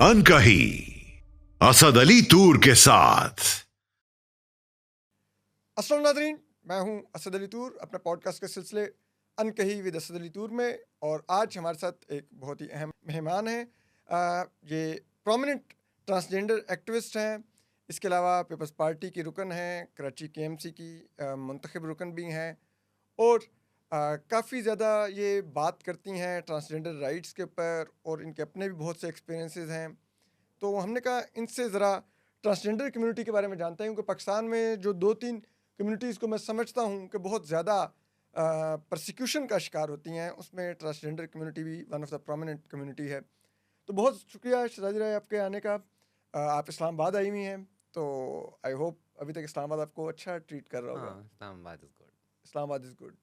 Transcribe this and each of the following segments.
अनकही असद अली तूर के साथ। अस्सलाम नाज़रीन, मैं हूं असद अली तूर अपने पॉडकास्ट के सिलसिले अनकही विद असद अली तूर में। और आज हमारे साथ एक बहुत ही अहम मेहमान हैं। ये प्रोमिनेंट ट्रांसजेंडर एक्टिविस्ट हैं। इसके अलावा पीपल्स पार्टी की रुकन हैं, कराची केएमसी की मुंतखब रुकन भी हैं। और काफ़ी ज़्यादा ये बात करती हैं ट्रांसजेंडर राइट्स के ऊपर, और इनके अपने भी बहुत से एक्सपीरियंसेस हैं। तो हमने कहा इनसे ज़रा ट्रांसजेंडर कम्युनिटी के बारे में जानते हैं, क्योंकि पाकिस्तान में जो 2-3 कम्युनिटीज़ को मैं समझता हूँ कि बहुत ज़्यादा परसिक्यूशन का शिकार होती हैं, उसमें ट्रांसजेंडर कम्युनिटी भी one of the prominent community है। तो बहुत शुक्रिया शहजादी राय आपके आने का। आप इस्लामाबाद आई हुई हैं, तो आई होप अभी तक इस्लामाबाद आपको अच्छा ट्रीट कर रहा होगा। हाँ, Islamabad is good. Islamabad is good,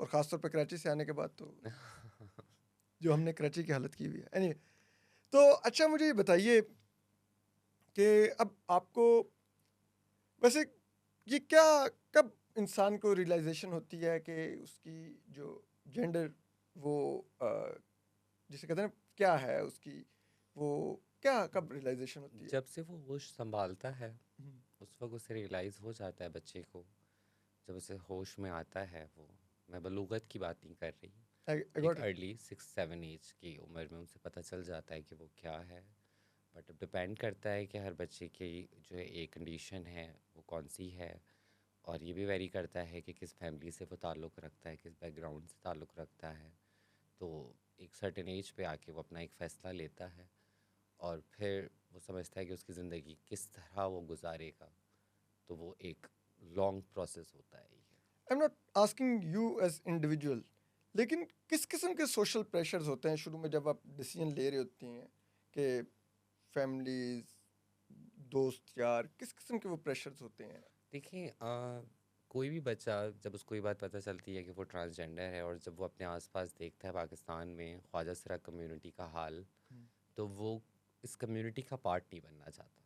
और ख़ासतौर पर कराची से आने के बाद तो जो हमने कराची की हालत की हुई है। anyway, तो अच्छा मुझे ये बताइए कि अब आपको वैसे ये क्या, कब इंसान को रियलाइजेशन होती है कि उसकी जो जेंडर वो जिसे कहते हैं ना, क्या है उसकी, वो क्या कब रियलाइजेशन होती है? जब से वो होश संभालता है हम्म, उस वक्त उसे रियलाइज़ हो जाता है बच्चे को। जब उसे होश में आता है वो, मैं बलूगत की बात नहीं कर रही, I एक got it. अर्ली 6-7 एज की उम्र में उसे पता चल जाता है कि वो क्या है। बट अब डिपेंड करता है कि हर बच्चे की जो है एक कंडीशन है वो कौन सी है। और ये भी वेरी करता है कि किस फैमिली से वो ताल्लुक़ रखता है, किस बैकग्राउंड से ताल्लुक़ रखता है। तो एक सर्टेन एज पे आके वो अपना एक फ़ैसला लेता है और फिर वो समझता है कि उसकी ज़िंदगी किस तरह वो गुजारेगा। तो वो एक लॉन्ग प्रोसेस होता है ये। I am not asking you as individual, लेकिन किस किस्म के सोशल प्रेशर्स होते हैं शुरू में जब आप डिसीजन ले रहे होती हैं कि फैमिलीज, दोस्त यार, किस किस्म के वो प्रेशर्स होते हैं? देखिए, कोई भी बच्चा जब उसको ये बात पता चलती है कि वो ट्रांसजेंडर है और जब वो अपने आसपास देखता है पाकिस्तान में ख्वाजा सरा कम्युनिटी का हाल, तो वो इस कम्युनिटी का पार्ट नहीं बनना चाहता।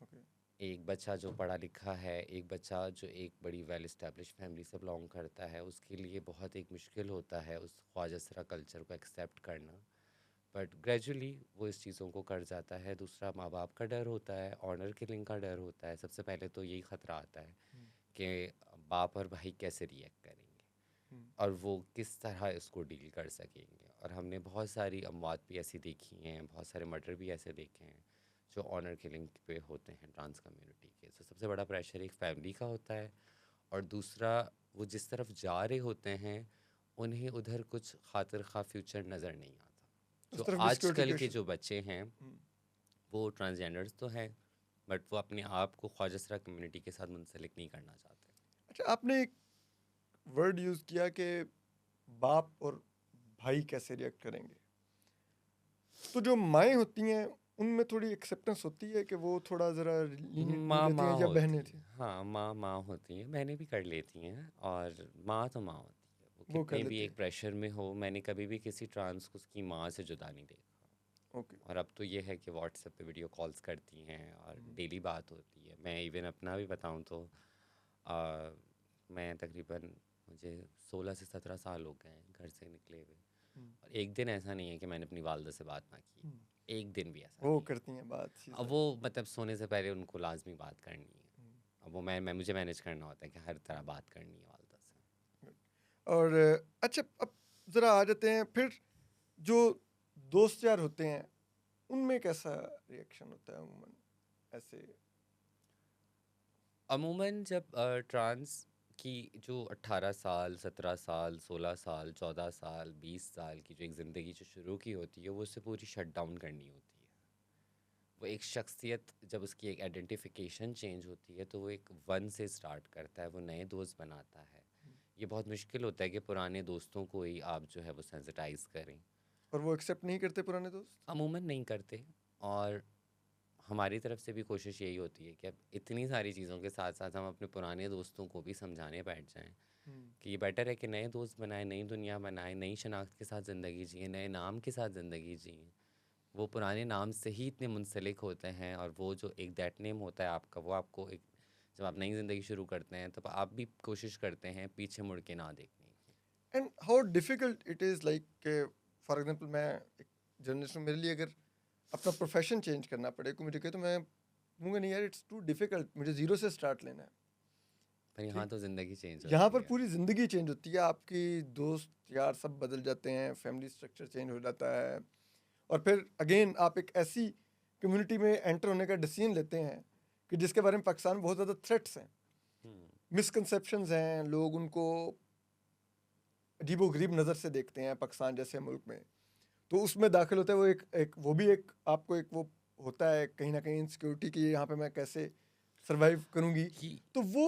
ओके। एक बच्चा जो पढ़ा लिखा है, एक बच्चा जो एक बड़ी वेल इस्टेब्लिश फैमिली से बिलोंग करता है, उसके लिए बहुत एक मुश्किल होता है उस ख्वाजा सरा कल्चर को एक्सेप्ट करना। बट ग्रेजुअली वो इस चीज़ों को कर जाता है। दूसरा, माँ बाप का डर होता है, ऑनर किलिंग का डर होता है। सबसे पहले तो यही ख़तरा आता है कि बाप और भाई कैसे रिएक्ट करेंगे और वो किस तरह इसको डील कर सकेंगे। और हमने बहुत सारी अमवात भी ऐसी देखी हैं, बहुत सारे मर्डर भी ऐसे देखे हैं जो ऑनर किलिंग पे होते हैं ट्रांस कम्युनिटी के। तो सबसे बड़ा प्रेशर एक फैमिली का होता है, और दूसरा वो जिस तरफ जा रहे होते हैं उन्हें उधर कुछ खातिर खा फ्यूचर नज़र नहीं आता। उस जो तरफ भी सिक्योरिटी आजकल के के इशू। जो बच्चे हैं वो ट्रांसजेंडर्स तो हैं, बट वो अपने आप को ख्वाजा सरा कम्युनिटी के साथ मुंसलिक नहीं करना चाहते। अच्छा, आपने एक वर्ड यूज़ किया कि बाप और भाई कैसे रिएक्ट करेंगे। तो जो माएँ होती हैं उनमें थोड़ी एक्सेप्टेंस होती है कि वो थोड़ा ज़रा लीनियंट व्यू माँ लेती माँ हैं, या होती बहनें है, थी हाँ, माँ माँ होती हैं, बहनें भी कर लेती हैं। और माँ तो माँ होती है, वो वो कर कितने भी लेती एक है? प्रेशर में हो। मैंने कभी भी किसी ट्रांस को उसकी माँ से जुदा नहीं देखा। ओके। और अब तो ये है कि व्हाट्सएप पे वीडियो कॉल्स करती हैं और डेली बात होती है। मैं इवन अपना भी बताऊँ तो आ, मैं तकरीबन, मुझे 16 से 17 साल हो गए हैं घर से निकले हुए, और एक दिन ऐसा नहीं है कि मैंने अपनी वालदा से बात ना की। एक दिन भी ऐसा वो नहीं है। करती हैं बात, शी इज़ अब वो मतलब सोने से पहले उनको लाजमी बात करनी है। अब वो मैं मुझे मैनेज करना होता है कि हर तरह बात करनी है वालदा से। और अच्छा, अब ज़रा आ जाते हैं फिर जो दोस्त यार होते हैं उनमें कैसा रिएक्शन होता है अमूमन ऐसे? अमूमन जब ट्रांस की जो 18 साल, 17 साल, 16 साल, 14 साल, 20 साल की जो एक ज़िंदगी जो शुरू की होती है, वो उससे पूरी शट डाउन करनी होती है। वो एक शख्सियत, जब उसकी एक आइडेंटिफिकेशन चेंज होती है तो वो एक वन से स्टार्ट करता है, वो नए दोस्त बनाता है। ये बहुत मुश्किल होता है कि पुराने दोस्तों को ही आप जो है वो सेंसिटाइज करें। और वो एक्सेप्ट नहीं करते पुराने दोस्त? अमूमन नहीं करते। और हमारी तरफ से भी कोशिश यही होती है कि अब इतनी सारी चीज़ों के साथ साथ हम अपने पुराने दोस्तों को भी समझाने बैठ जाएं कि ये बेटर है कि नए दोस्त बनाएं, नई दुनिया बनाएं, नई शनाख्त के साथ ज़िंदगी जिए, नए नाम के साथ ज़िंदगी जिए। वो पुराने नाम से ही इतने मुंसलिक होते हैं, और वो जो एक दैट नेम होता है आपका, वो आपको एक, जब आप नई ज़िंदगी शुरू करते हैं तब आप भी कोशिश करते हैं पीछे मुड़ के ना देखने की। And how difficult it is, like for example मैं एक जर्नलिस्ट हूँ, मेरे लिए अगर अपना प्रोफेशन चेंज करना पड़े, कोई मुझे कहे तो मैं कहूँगा नहीं यार, इट्स टू डिफिकल्ट, मुझे ज़ीरो से स्टार्ट लेना है। पर यहाँ ठीक, तो ज़िंदगी चेंज यहाँ होती पर है। पूरी ज़िंदगी चेंज होती है, आपकी दोस्त यार सब बदल जाते हैं, फैमिली स्ट्रक्चर चेंज हो जाता है, और फिर अगेन आप एक ऐसी कम्युनिटी में एंटर होने का डिसीजन लेते हैं कि जिसके बारे में पाकिस्तान में बहुत ज़्यादा थ्रेट्स हैं, हम्म। मिसकंसेप्शंस हैं, लोग उनको अजीबो-गरीब नज़र से देखते हैं पाकिस्तान जैसे मुल्क में। तो उसमें दाखिल होता है वो एक वो भी एक आपको एक वो होता है कहीं ना कहीं इनसिक्योरिटी की, यहाँ पे मैं कैसे सरवाइव करूँगी। ये तो वो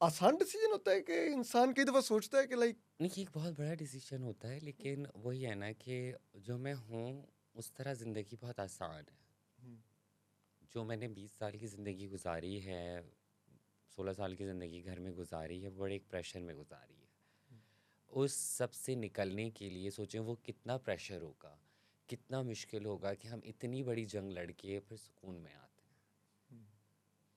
आसान डिसीजन होता है कि इंसान कई दफ़ा सोचता है कि लाइक नहीं, ये एक बहुत बड़ा डिसीजन होता है, लेकिन वही है ना कि जो मैं हूँ उस तरह ज़िंदगी बहुत आसान है। जो मैंने 20 साल की ज़िंदगी गुजारी है, 16 साल की ज़िंदगी घर में गुजारी है, वो बड़े एक प्रेशर में गुजारी है। उस सब से निकलने के लिए सोचें वो कितना प्रेशर होगा, कितना मुश्किल होगा कि हम इतनी बड़ी जंग लड़ के फिर सुकून में आते हैं।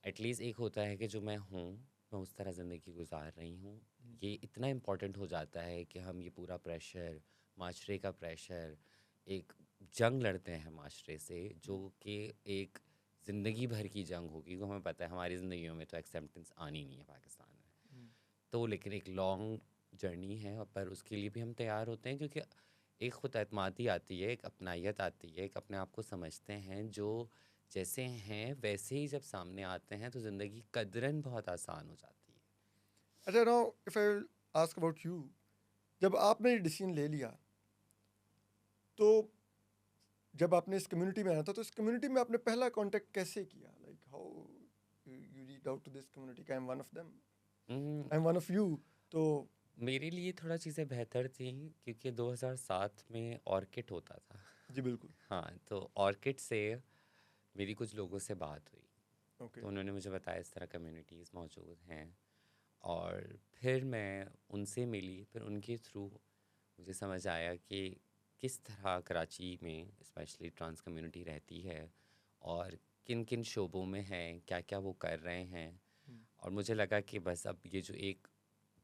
एटलीस्ट एक होता है कि जो मैं हूँ, मैं उस तरह ज़िंदगी गुजार रही हूँ। ये इतना इम्पोर्टेंट हो जाता है कि हम ये पूरा प्रेशर, माशरे का प्रेशर, एक जंग लड़ते हैं माशरे से, जो कि एक ज़िंदगी भर की जंग होगी, क्योंकि हमें पता है हमारी ज़िंदगियों में तो एक्सेप्टेंस आनी नहीं है पाकिस्तान में। तो लेकिन एक लॉन्ग जर्नी है, और पर उसके लिए भी हम तैयार होते हैं, क्योंकि एक खुद एतमादी आती है, एक अपनायत आती है, एक अपने आप को समझते हैं, जो जैसे हैं वैसे ही जब सामने आते हैं तो ज़िंदगी कदरन बहुत आसान हो जाती है। अच्छा now if I ask about you, जब आपने ये डिसीजन ले लिया, तो जब आपने इस कम्युनिटी में आना था, तो इस कम्युनिटी में आपने पहला कांटेक्ट कैसे किया, like how you reach out to this community, I am one of them, hmm, I am one of you. तो मेरे लिए थोड़ा चीज़ें बेहतर थी, क्योंकि 2007 में ऑर्किड होता था। जी बिल्कुल। हाँ, तो ऑर्किड से मेरी कुछ लोगों से बात हुई, ओके। तो उन्होंने मुझे बताया इस तरह कम्युनिटीज़ मौजूद हैं, और फिर मैं उनसे मिली, फिर उनके थ्रू मुझे समझ आया कि किस तरह कराची में स्पेशली ट्रांस कम्युनिटी रहती है, और किन किन शोबों में हैं, क्या क्या वो कर रहे हैं। और मुझे लगा कि बस अब ये जो एक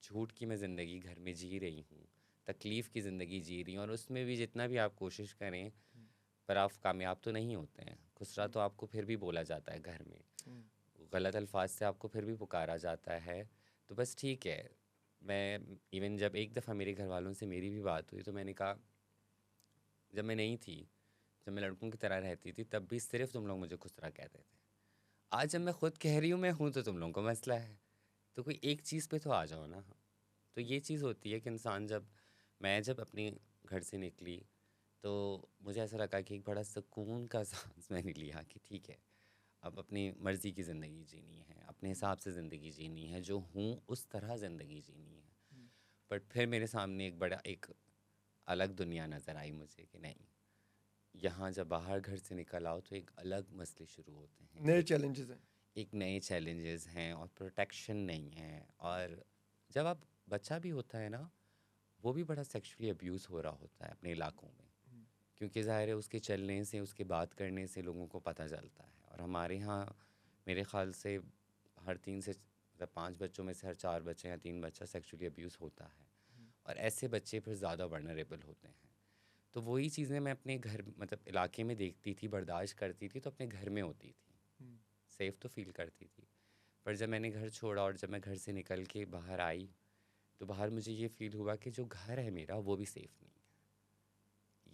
झूठ की मैं ज़िंदगी घर में जी रही हूँ, तकलीफ़ की ज़िंदगी जी रही हूँ, और उसमें भी जितना भी आप कोशिश करें पर आप कामयाब तो नहीं होते हैं। खुसरा तो आपको फिर भी बोला जाता है घर में, गलत अल्फाज से आपको फिर भी पुकारा जाता है। तो बस ठीक है, मैं इवन जब एक दफ़ा मेरे घर वालों से मेरी भी बात हुई, तो मैंने कहा जब मैं नहीं थी, जब मैं लड़कों की तरह रहती थी, तब भी सिर्फ तुम लोग मुझे खुसरा कहते थे। आज जब मैं खुद कह रही हूँ मैं हूँ, तो तुम लोगों को मसला है। तो कोई एक चीज़ पे तो आ जाओ ना। तो ये चीज़ होती है कि इंसान जब अपने घर से निकली, तो मुझे ऐसा लगा कि एक बड़ा सुकून का सांस मैंने लिया कि ठीक है, अब अपनी मर्ज़ी की ज़िंदगी जीनी है, अपने हिसाब से ज़िंदगी जीनी है, जो हूँ उस तरह ज़िंदगी जीनी है। बट फिर मेरे सामने एक अलग दुनिया नज़र आई मुझे कि नहीं, यहाँ जब बाहर घर से निकल आओ तो एक अलग मसले शुरू होते हैं, नए चैलेंजेस हैं। एक नए चैलेंजेस हैं, और प्रोटेक्शन नहीं है। और जब आप बच्चा भी होता है ना, वो भी बड़ा सेक्सुअली अब्यूज़ हो रहा होता है अपने इलाकों में, क्योंकि ज़ाहिर है उसके चलने से, उसके बात करने से लोगों को पता चलता है। और हमारे यहाँ मेरे ख़्याल से हर 3 से मतलब 5 बच्चों में से हर 4 बच्चे या 3 बच्चा सेक्सुअली अब्यूज़ होता है, और ऐसे बच्चे फिर ज़्यादा वल्नरेबल होते हैं। तो वही चीज़ें मैं अपने घर मतलब इलाके में देखती थी, बर्दाश्त करती थी, तो अपने घर में होती थी, सेफ़ तो फ़ील करती थी। पर जब मैंने घर छोड़ा और जब मैं घर से निकल के बाहर आई, तो बाहर मुझे ये फ़ील हुआ कि जो घर है मेरा वो भी सेफ़ नहीं है।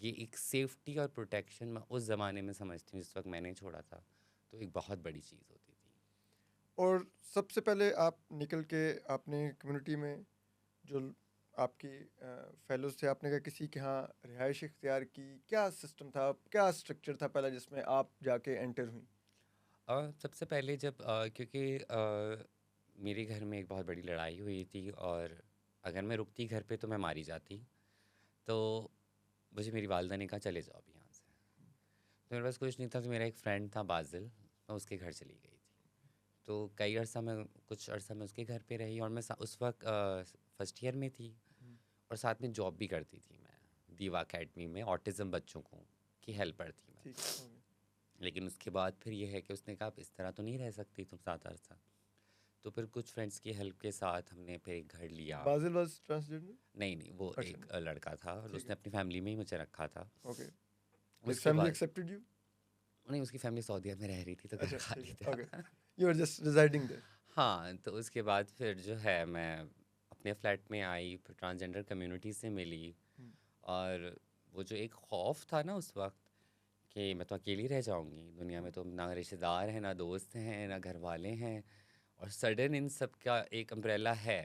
ये एक सेफ्टी और प्रोटेक्शन मैं उस ज़माने में समझती हूँ जिस वक्त मैंने छोड़ा था, तो एक बहुत बड़ी चीज़ होती थी। और सबसे पहले आप निकल के आपने कम्युनिटी में जो आपकी फेलोज थे, आपने क्या किसी के यहाँ रिहाइश इख्तियार की, क्या सिस्टम था, क्या स्ट्रक्चर था पहला जिसमें आप जाके एंटर हुई? सबसे पहले क्योंकि मेरे घर में एक बहुत बड़ी लड़ाई हुई थी, और अगर मैं रुकती घर पे तो मैं मारी जाती, तो मुझे मेरी वालदा ने कहा चले जाओ अब यहाँ से। तो मेरे पास कुछ नहीं था, तो मेरा एक फ्रेंड था बाजिल, मैं उसके घर चली गई थी। तो कुछ अरसा मैं उसके घर पे रही, और मैं उस वक्त फर्स्ट ईयर में थी, और साथ में जॉब भी करती थी। मैं दीवा अकेडमी में ऑटिज़म बच्चों को की हेल्पर थी मैं। ठीक है, ओके। लेकिन उसके बाद फिर ये है कि उसने कहा आप इस तरह तो नहीं रह सकती तुम 7 अरसा। तो फिर कुछ फ्रेंड्स की हेल्प के साथ हमने फिर एक घर लिया। बाजिल वाज ट्रांसजेंडर? नहीं नहीं, वो अच्छा, एक लड़का था, और ठीक उसने है, अपनी फैमिली में ही मुझे रखा था। ओके। लाइक उसके फैमिली बाद एक्सेप्टेड यू? नहीं, उसकी फैमिली सऊदीया में रह रही थी तो घर अच्छा, खाली ठीक है, ओके। था। You are just residing there. हाँ, तो उसके बाद फिर जो है मैं अपने फ्लैट में आई, फिर ट्रांसजेंडर कम्युनिटी से मिली। और वो जो एक खौफ था ना उस वक्त कि मैं तो अकेली रह जाऊंगी दुनिया में, तो ना रिश्तेदार हैं, ना दोस्त हैं, ना घर वाले हैं, और सडन इन सब का एक अम्ब्रेला है।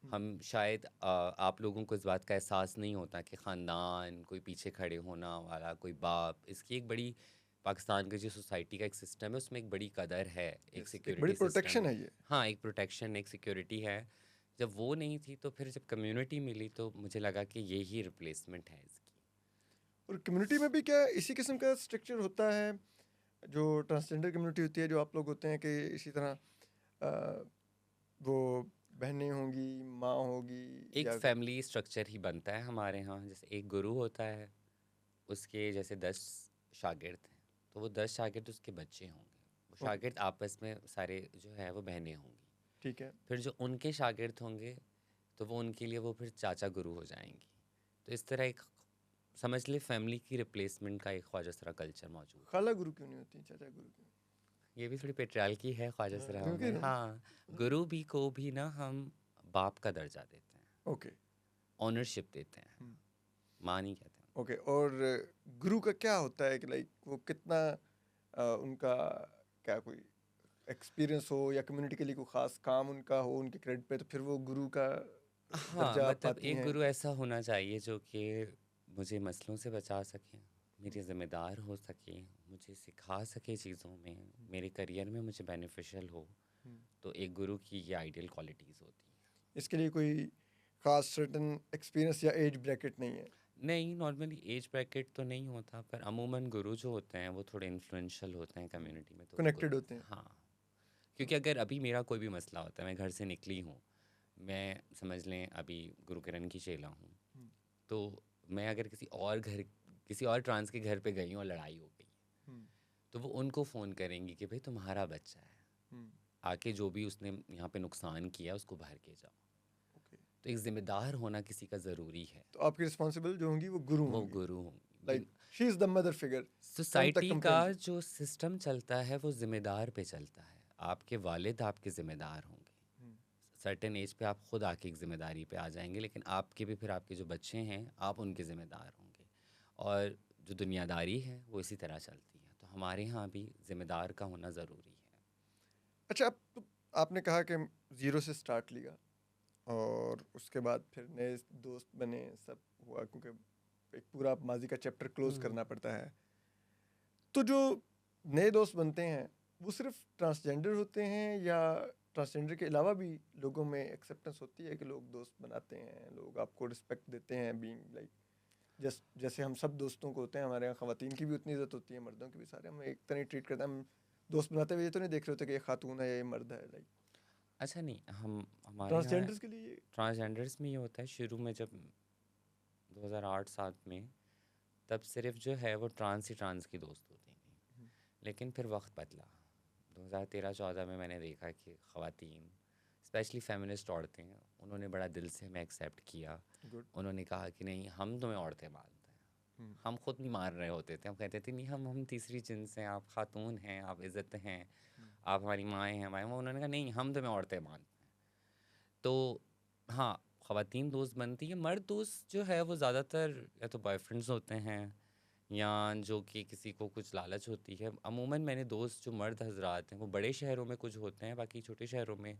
हम शायद आप लोगों को इस बात का एहसास नहीं होता कि ख़ानदान, कोई पीछे खड़े होना वाला, कोई बाप, इसकी एक बड़ी, पाकिस्तान की जो सोसाइटी का एक सिस्टम है उसमें एक बड़ी कदर है, एक यस, एक बड़ी सिक्योरिटी सिस्टम प्रोटेक्शन है। है ये। हाँ, एक प्रोटेक्शन, एक सिक्योरिटी है। जब वो नहीं थी तो फिर जब कम्युनिटी मिली तो मुझे लगा कि ये ही रिप्लेसमेंट है इसकी। और कम्युनिटी में भी क्या इसी किस्म का स्ट्रक्चर होता है जो ट्रांसजेंडर कम्युनिटी होती है, जो आप लोग होते हैं कि इसी तरह अ, वो बहनें होंगी, माँ होगी, एक या फैमिली स्ट्रक्चर ही बनता है हमारे यहाँ। जैसे एक गुरु होता है, उसके जैसे 10 शागिर्द हैं, तो वो 10 शागिर्द उसके बच्चे होंगे। वो ओके, शागिर्द आपस में सारे जो है वो बहनें होंगी। ठीक है। फिर जो उनके शागिर्द होंगे तो वो उनके लिए वो फिर चाचा गुरु हो जाएंगी। तो इस तरह एक, समझ ले, फैमिली की रिप्लेसमेंट का एक ख्वाजा सरा कल्चर मौजूद है। खाला गुरु क्यों नहीं होती, चाचा गुरु क्यों? ये भी थोड़ी पेट्रियार्की है ख्वाजा हाँ, सराओं क्योंकि में। हाँ, गुरु भी को भी ना हम बाप का दर्जा देते हैं, ओके। ऑनरशिप देते हैं, हम्म, माँ नहीं कहते हैं। ओके। और गुरु का क्या होता है कि लाइक वो कितना उनका क्या कोई एक्सपीरियंस हो या कम्युनिटी के लिए कोई खास काम उनका हो उनके क्रेडिट पे, तो फिर वो गुरु का हाँ, दर्जा आप मतलब पाती एक हैं? गुरु ऐसा होना चाहिए जो कि मुझे मसलों से बचा सके, मेरी ज़िम्मेदार हो सके, मुझे सिखा सके चीज़ों में, मेरे करियर में मुझे बेनिफिशियल हो। हम्म। तो एक गुरु की ये आइडियल क्वालिटीज़ होती हैं। इसके लिए कोई खास सर्टन एक्सपीरियंस या एज ब्रैकेट नहीं है? नहीं, नॉर्मली एज ब्रैकेट तो नहीं होता, पर अमूमन गुरु जो होते हैं वो थोड़े इन्फ्लुएंशियल होते हैं कम्युनिटी में, तो वो गुरु कनेक्टेड होते होते हैं। हैं? हाँ, क्योंकि अगर अभी मेरा कोई भी मसला होता है, मैं घर से निकली हूँ, मैं समझ लें अभी गुरु किरण की चेला हूँ, हम्म, तो मैं अगर किसी और ट्रांस के घर पे गई हूँ और लड़ाई हो गई, हम्म, तो वो उनको फ़ोन करेंगी कि भाई तुम्हारा बच्चा है, हम्म, आके जो भी उसने यहाँ पे नुकसान किया उसको भर के जाओ। ओके। तो एक ज़िम्मेदार होना किसी का ज़रूरी है। तो आपकी रिस्पॉन्सिबल जो होंगी वो गुरु वो होंगी, गुरु होंगी। Like she is the mother figure. Tenth तक सोसाइटी का कंप्लेंट। जो सिस्टम चलता है वो ज़िम्मेदार पे चलता है। आपके वालिद आपके ज़िम्मेदार होंगे। सर्टेन एज पे आप खुद आके एक ज़िम्मेदारी पे आ जाएंगे, लेकिन आपके भी फिर आपके जो बच्चे हैं आप उनके ज़िम्मेदार होंगे। और जो दुनियादारी है वो इसी तरह चलती है, तो हमारे यहाँ भी ज़िम्मेदार का होना ज़रूरी है। अच्छा, आपने कहा कि ज़ीरो से स्टार्ट लिया और उसके बाद फिर नए दोस्त बने, सब हुआ, क्योंकि एक पूरा माजी का चैप्टर क्लोज करना पड़ता है। तो जो नए दोस्त बनते हैं वो सिर्फ ट्रांसजेंडर होते हैं या ट्रांसजेंडर के अलावा भी लोगों में एक्सेप्टेंस होती है कि लोग दोस्त बनाते हैं, लोग आपको रिस्पेक्ट देते हैं बीइंग लाइक जैसे हम सब दोस्तों को होते हैं, हमारे यहाँ ख़वातीन की भी उतनी इज़्ज़त होती है, मर्दों की भी, सारे हम एक तरह ट्रीट करते हैं। हम दोस्त बनाते हुए ये तो नहीं देख रहे होते कि ये खातून है या ये मर्द है। लाइक अच्छा, नहीं, हम हमारे यहाँ ट्रांसजेंडर्स के लिए ट्रांसजेंडर्स में ये होता है, शुरू में जब 2008-7 में, तब सिर्फ जो है वो ट्रांस ही ट्रांस की दोस्त होती थी। लेकिन फिर वक्त बदला। 2013-14 में मैंने देखा कि ख़वातीन, स्पेशली फेमिनिस्ट औरतें, उन्होंने बड़ा दिल से हमें एक्सेप्ट किया। गुड। उन्होंने कहा कि नहीं, हम तुम्हें औरतें मानते हैं। हम खुद नहीं मान रहे होते थे, हम कहते थे नहीं, हम तीसरी जिन्स हैं, आप खातून हैं, आप इज़्ज़त हैं, आप हमारी माएँ हैं, हमारे। उन्होंने कहा नहीं, हम तुम्हें औरतें मानते हैं। तो हाँ, ख़वातीन दोस्त बनती है। मर्द दोस्त जो है वो ज़्यादातर या तो बॉयफ्रेंड्स होते हैं या जो कि किसी को कुछ लालच होती है। अमूमन मैंने दोस्त जो मर्द हजरात हैं वो बड़े शहरों में कुछ होते हैं, बाकी छोटे शहरों में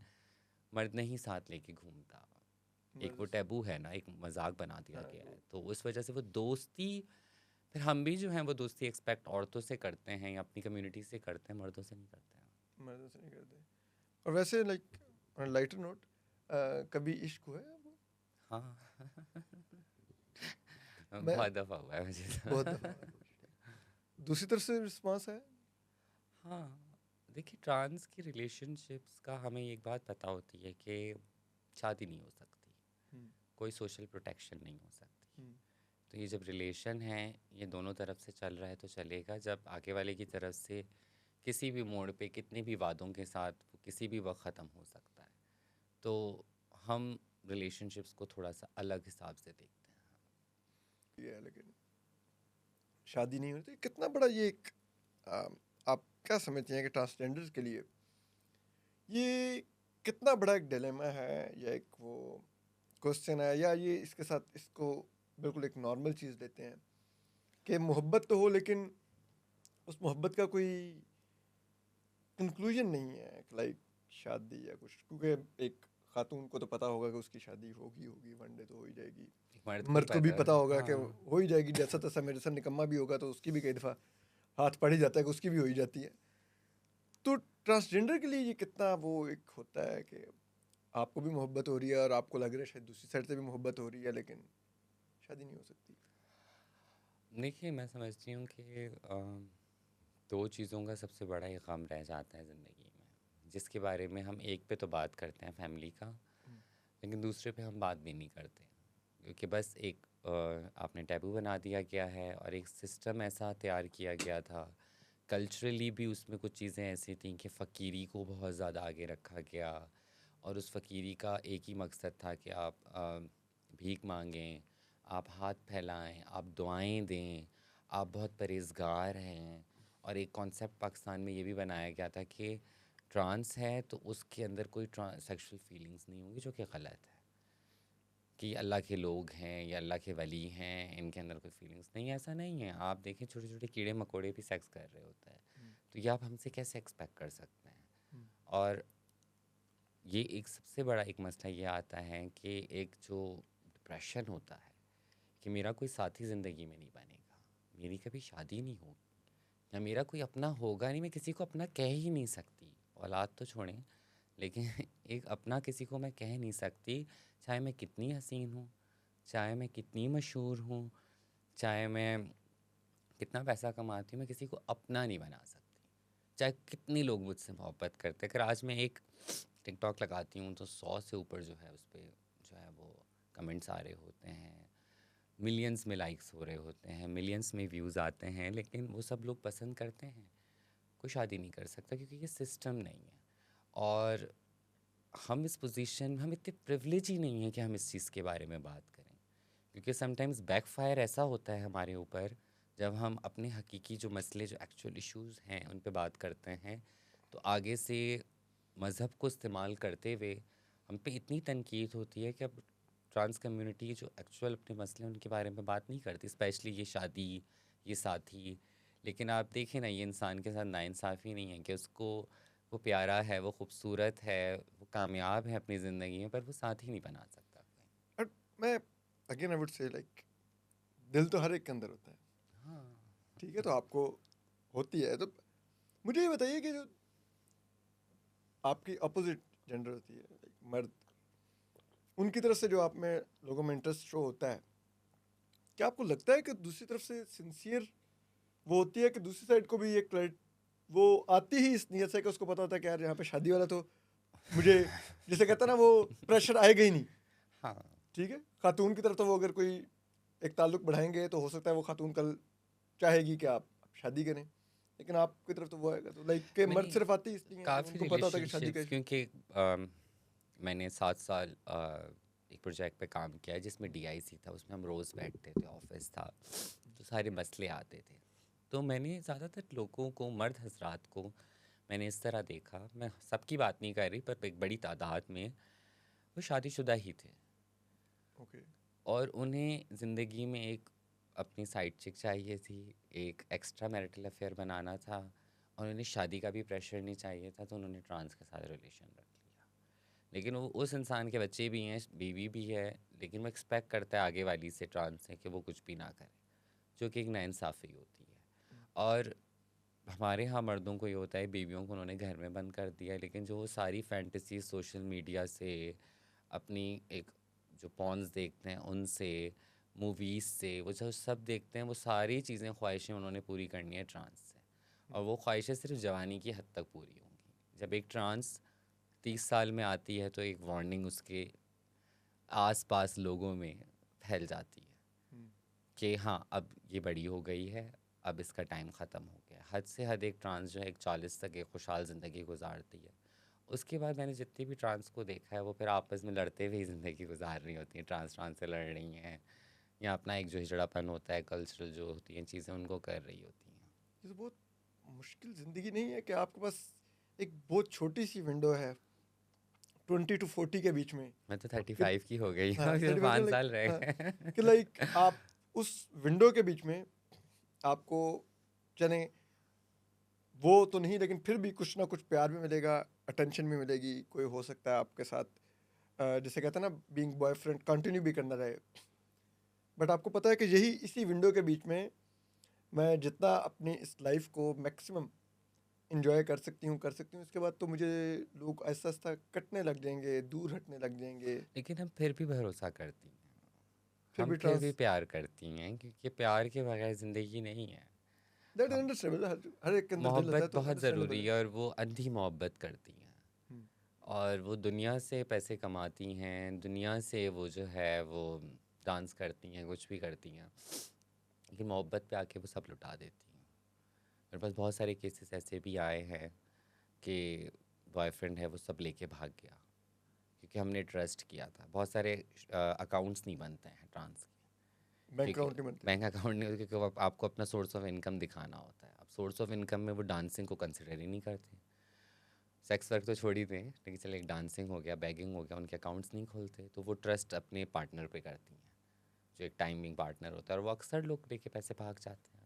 मर्द नहीं साथ लेके घूमता। एक वो मर्द। टैबू है ना, एक मजाक बना दिया हाँ, गया वो है, तो उस वजह से वो दोस्ती, फिर हम भी जो हैं वो दोस्ती एक्सपेक्ट औरतों से करते हैं या अपनी कम्युनिटी से करते हैं, मर्दों से नहीं करते हैं। मर्दों से नहीं करते। और वैसे लाइक लाइटर नोट, कभी इश्क हुआ है आपको? हाँ। मैं बहुत दफ़ा हुआ है मुझे बहुत तो। दफ़ा हुआ है। दूसरी तरफ से रिस्पांस है? हाँ, देखिए, ट्रांस की रिलेशनशिप्स का हमें एक बात पता होती है कि शादी नहीं हो सकती, हम्म, कोई सोशल प्रोटेक्शन नहीं हो सकती। हम्म, तो ये जब रिलेशन है, ये दोनों तरफ से चल रहा है तो चलेगा। जब आगे वाले की तरफ से किसी भी मोड़ पे, कितने भी वादों के साथ, वो किसी भी वक्त ख़त्म हो सकता है। तो हम रिलेशनशिप्स को थोड़ा सा अलग हिसाब से देखते हैं। ये है, लेकिन शादी नहीं होती, कितना बड़ा ये एक आप क्या समझते हैं कि ट्रांसजेंडर्स के लिए ये कितना बड़ा एक डिलेमा है या एक वो क्वेश्चन है, या ये इसके साथ इसको बिल्कुल एक नॉर्मल चीज़ लेते हैं कि मोहब्बत तो हो लेकिन उस मोहब्बत का कोई कंक्लूजन नहीं है, लाइक शादी या कुछ, क्योंकि एक खातून को तो पता होगा कि उसकी शादी होगी होगी वन डे तो हो ही जाएगी, एक मर्द मर्द को भी पता पता है, होगा कि हाँ। हो ही जाएगी, जैसा तैसा मेरे से निकम्मा भी होगा तो उसकी भी कई दफ़ा हाथ पड़ ही जाता है कि उसकी भी हो ही जाती है। तो ट्रांसजेंडर के लिए ये कितना वो एक होता है कि आपको भी मोहब्बत हो रही है और आपको लग रहा है शायद दूसरी साइड से भी मोहब्बत हो रही है लेकिन शादी नहीं हो सकती। देखिए, मैं समझती हूँ कि दो चीज़ों का सबसे बड़ा ये गम रह जाता है ज़िंदगी में, जिसके बारे में हम एक पे तो बात करते हैं फैमिली का, हम्म, लेकिन दूसरे पे हम बात भी नहीं करते, क्योंकि बस एक आपने टैबू बना दिया गया है और एक सिस्टम ऐसा तैयार किया गया था। कल्चरली भी उसमें कुछ चीज़ें ऐसी थीं कि फ़कीरी को बहुत ज़्यादा आगे रखा गया, और उस फ़कीरी का एक ही मकसद था कि आप भीख मांगें, आप हाथ फैलाएं, आप दुआएं दें, आप बहुत परहेज़गार हैं। और एक कॉन्सेप्ट पाकिस्तान में ये भी बनाया गया था कि ट्रांस है तो उसके अंदर कोई सेक्सुअल फीलिंग्स नहीं होंगी, जो कि गलत है। कि अल्लाह के लोग हैं या अल्लाह के वली हैं, इनके अंदर कोई फीलिंग्स नहीं है, ऐसा नहीं है। आप देखें, छोटे छोटे कीड़े मकोड़े भी सेक्स कर रहे होते हैं, हम्म, तो ये आप हमसे कैसे एक्सपेक्ट कर सकते हैं? हम्म, और ये एक सबसे बड़ा एक मसला ये आता है कि एक जो डिप्रेशन होता है कि मेरा कोई साथी ज़िंदगी में नहीं बनेगा, मेरी कभी शादी नहीं होगी, या मेरा कोई अपना होगा नहीं, मैं किसी को अपना कह ही नहीं सकती। औलाद तो छोड़ें, लेकिन एक अपना किसी को मैं कह नहीं सकती, चाहे मैं कितनी हसीन हूँ, चाहे मैं कितनी मशहूर हूँ, चाहे मैं कितना पैसा कमाती हूँ, मैं किसी को अपना नहीं बना सकती। चाहे कितने लोग मुझसे मोहब्बत करते हैं। अगर आज मैं एक टिकटॉक लगाती हूँ तो 100 से ऊपर जो है उस पर जो है वो कमेंट्स आ रहे होते हैं, मिलियंस में लाइक्स हो रहे होते हैं, मिलियंस में व्यूज़ आते हैं, लेकिन वो सब लोग पसंद करते हैं। कोई शादी नहीं कर सकता, क्योंकि ये सिस्टम नहीं है। और हम इस पोजीशन, हम इतने प्रिविलेज ही नहीं है कि हम इस चीज़ के बारे में बात करें, क्योंकि समटाइम्स बैकफायर ऐसा होता है हमारे ऊपर, जब हम अपने हकीकी जो मसले, जो एक्चुअल इश्यूज़ हैं उन पे बात करते हैं, तो आगे से मज़हब को इस्तेमाल करते हुए हम पे इतनी तनकीद होती है कि अब ट्रांस कम्युनिटी जो एक्चुअल अपने मसले उनके बारे में बात नहीं करती, स्पेशली ये शादी, ये साथी। लेकिन आप देखें ना, ये इंसान के साथ नाइंसाफ़ी नहीं है कि उसको, वो प्यारा है, वो खूबसूरत है, वो कामयाब है अपनी ज़िंदगी में, पर वो साथी नहीं बना सकता कोई। बट मैं again I would say like दिल तो हर एक के अंदर होता है, हाँ। ठीक है, तो आपको होती है, तो मुझे ये बताइए कि जो आपकी अपोजिट जेंडर होती है, लाइक मर्द, उनकी तरफ से जो आप में लोगों में इंटरेस्ट शो होता है, क्या आपको लगता है कि दूसरी तरफ से सिंसियर वो होती है कि दूसरी साइड को भी एक वो आती ही इस नियत से कि उसको पता होता है कि यार यहाँ पे शादी वाला तो मुझे, जैसे कहता है ना, वो प्रेशर आएगा ही नहीं, हाँ। ठीक है, खातून की तरफ तो वो अगर कोई एक ताल्लुक बढ़ाएंगे तो हो सकता है वो खातून कल चाहेगी कि आप शादी करें, लेकिन आपकी तरफ तो वो आएगा तो लाइक के मर्द मैंने सिर्फ आती ही इसलिए हैं कि काफ़ी उनको पता होता है कि शादी का रिलेशनशिप्स, क्योंकि मैंने 7 साल एक प्रोजेक्ट पे काम किया है जिसमें डीआईसी था, उसमें हम रोज़ बैठते थे, ऑफिस था, तो सारे मसले आते थे। तो मैंने ज़्यादातर लोगों को, मर्द हजरात को मैंने इस तरह देखा, मैं सबकी बात नहीं कर रही, पर एक बड़ी तादाद में वो शादीशुदा ही थे, ओके। और उन्हें ज़िंदगी में एक अपनी साइड चिक चाहिए थी, एक एक्स्ट्रा मैरिटल अफेयर बनाना था, और उन्हें शादी का भी प्रेशर नहीं चाहिए था, तो उन्होंने ट्रांस के साथ रिलेशन रख लिया। लेकिन वो उस इंसान के बच्चे भी हैं, बीवी भी है, लेकिन वो एक्सपेक्ट करता है आगे वाली से, ट्रांस से, कि वो कुछ भी ना करे, जो कि एक नाइंसाफ़ी होती है। और हमारे यहाँ मर्दों को ये होता है, बीवियों को उन्होंने घर में बंद कर दिया है, लेकिन जो वो सारी फैंटेसी सोशल मीडिया से, अपनी एक जो पॉन्स देखते हैं उनसे, मूवीज़ से, वो जो सब देखते हैं, वो सारी चीज़ें, ख्वाहिशें उन्होंने पूरी करनी है ट्रांस से। और वो ख्वाहिशें सिर्फ जवानी की हद तक पूरी होंगी। जब एक ट्रांस 30 साल में आती है तो एक वार्निंग उसके आसपास लोगों में फैल जाती है कि हाँ, अब ये बड़ी हो गई है, अब इसका टाइम ख़त्म हो गया है। हद से हद एक ट्रांस जो है एक 40 तक एक खुशहाल ज़िंदगी गुजारती है। उसके बाद मैंने जितनी भी ट्रांस को देखा है, वो फिर आपस में लड़ते हुए ही ज़िंदगी गुजार रही होती हैं, ट्रांस ट्रांस से लड़ रही हैं, या अपना एक जो हिजड़ापन होता है, कल्चरल जो होती हैं चीज़ें, उनको कर रही होती हैं। ये तो बहुत मुश्किल ज़िंदगी नहीं है कि आपके पास एक बहुत छोटी सी विंडो है 20 to 40 के बीच में मैं तो कि 35 की हो गई हाँ अभी तो 35 5 लाइक साल रह हाँ गए। कि लाइक आप उस विंडो के बीच में आपको चने वो तो नहीं लेकिन फिर भी कुछ ना कुछ प्यार भी मिलेगा, अटेंशन भी मिलेगी, कोई हो सकता है आपके साथ जिसे कहते हैं ना बीइंग बॉयफ्रेंड कंटिन्यू भी करना रहे। बट आपको पता है कि यही इसी विंडो के बीच में मैं जितना अपनी इस लाइफ को मैक्सिमम इंजॉय कर सकती हूँ, उसके बाद तो मुझे लोग आहिस्ता आहिस्ता कटने लग जाएंगे, दूर हटने लग जाएंगे। लेकिन हम फिर भी भरोसा करती हैं, फिर हम भी फिर भी ट्रांस प्यार करती हैं, क्योंकि प्यार के बगैर ज़िंदगी नहीं है। दैट इज हम अंडरस्टैंडेबल, हर एक के अंदर दिल होता मोहब्बत है तो बहुत अंडरस्टैंडेबल ज़रूरी है। है, और वो अंधी मोहब्बत करती हैं, हम्म, और वो दुनिया से पैसे कमाती हैं, दुनिया से वो जो है वो डांस करती हैं, कुछ भी करती हैं, लेकिन मोहब्बत पे आके वो सब लुटा देती हैं। मेरे पास बहुत सारे केसेस ऐसे भी आए हैं कि बॉयफ्रेंड है वो सब लेके भाग गया, क्योंकि हमने ट्रस्ट किया था। बहुत सारे अकाउंट्स नहीं बनते हैं ट्रांस के, बैंक क्योंकि अकाउंट नहीं बनते। बैंक अकाउंट नहीं, क्योंकि आपको अपना सोर्स ऑफ इनकम दिखाना होता है। अब सोर्स ऑफ इनकम में वो डांसिंग को कंसिडर ही नहीं करते। सेक्स वर्क तो छोड़ ही दें, लेकिन चले एक डांसिंग हो गया, बैगिंग हो गया, उनके अकाउंट्स नहीं खोलते, तो वो ट्रस्ट अपने पार्टनर पे करती हैं, जो एक टाइमिंग पार्टनर होता है, और वो अक्सर लोग लेके पैसे भाग जाते हैं।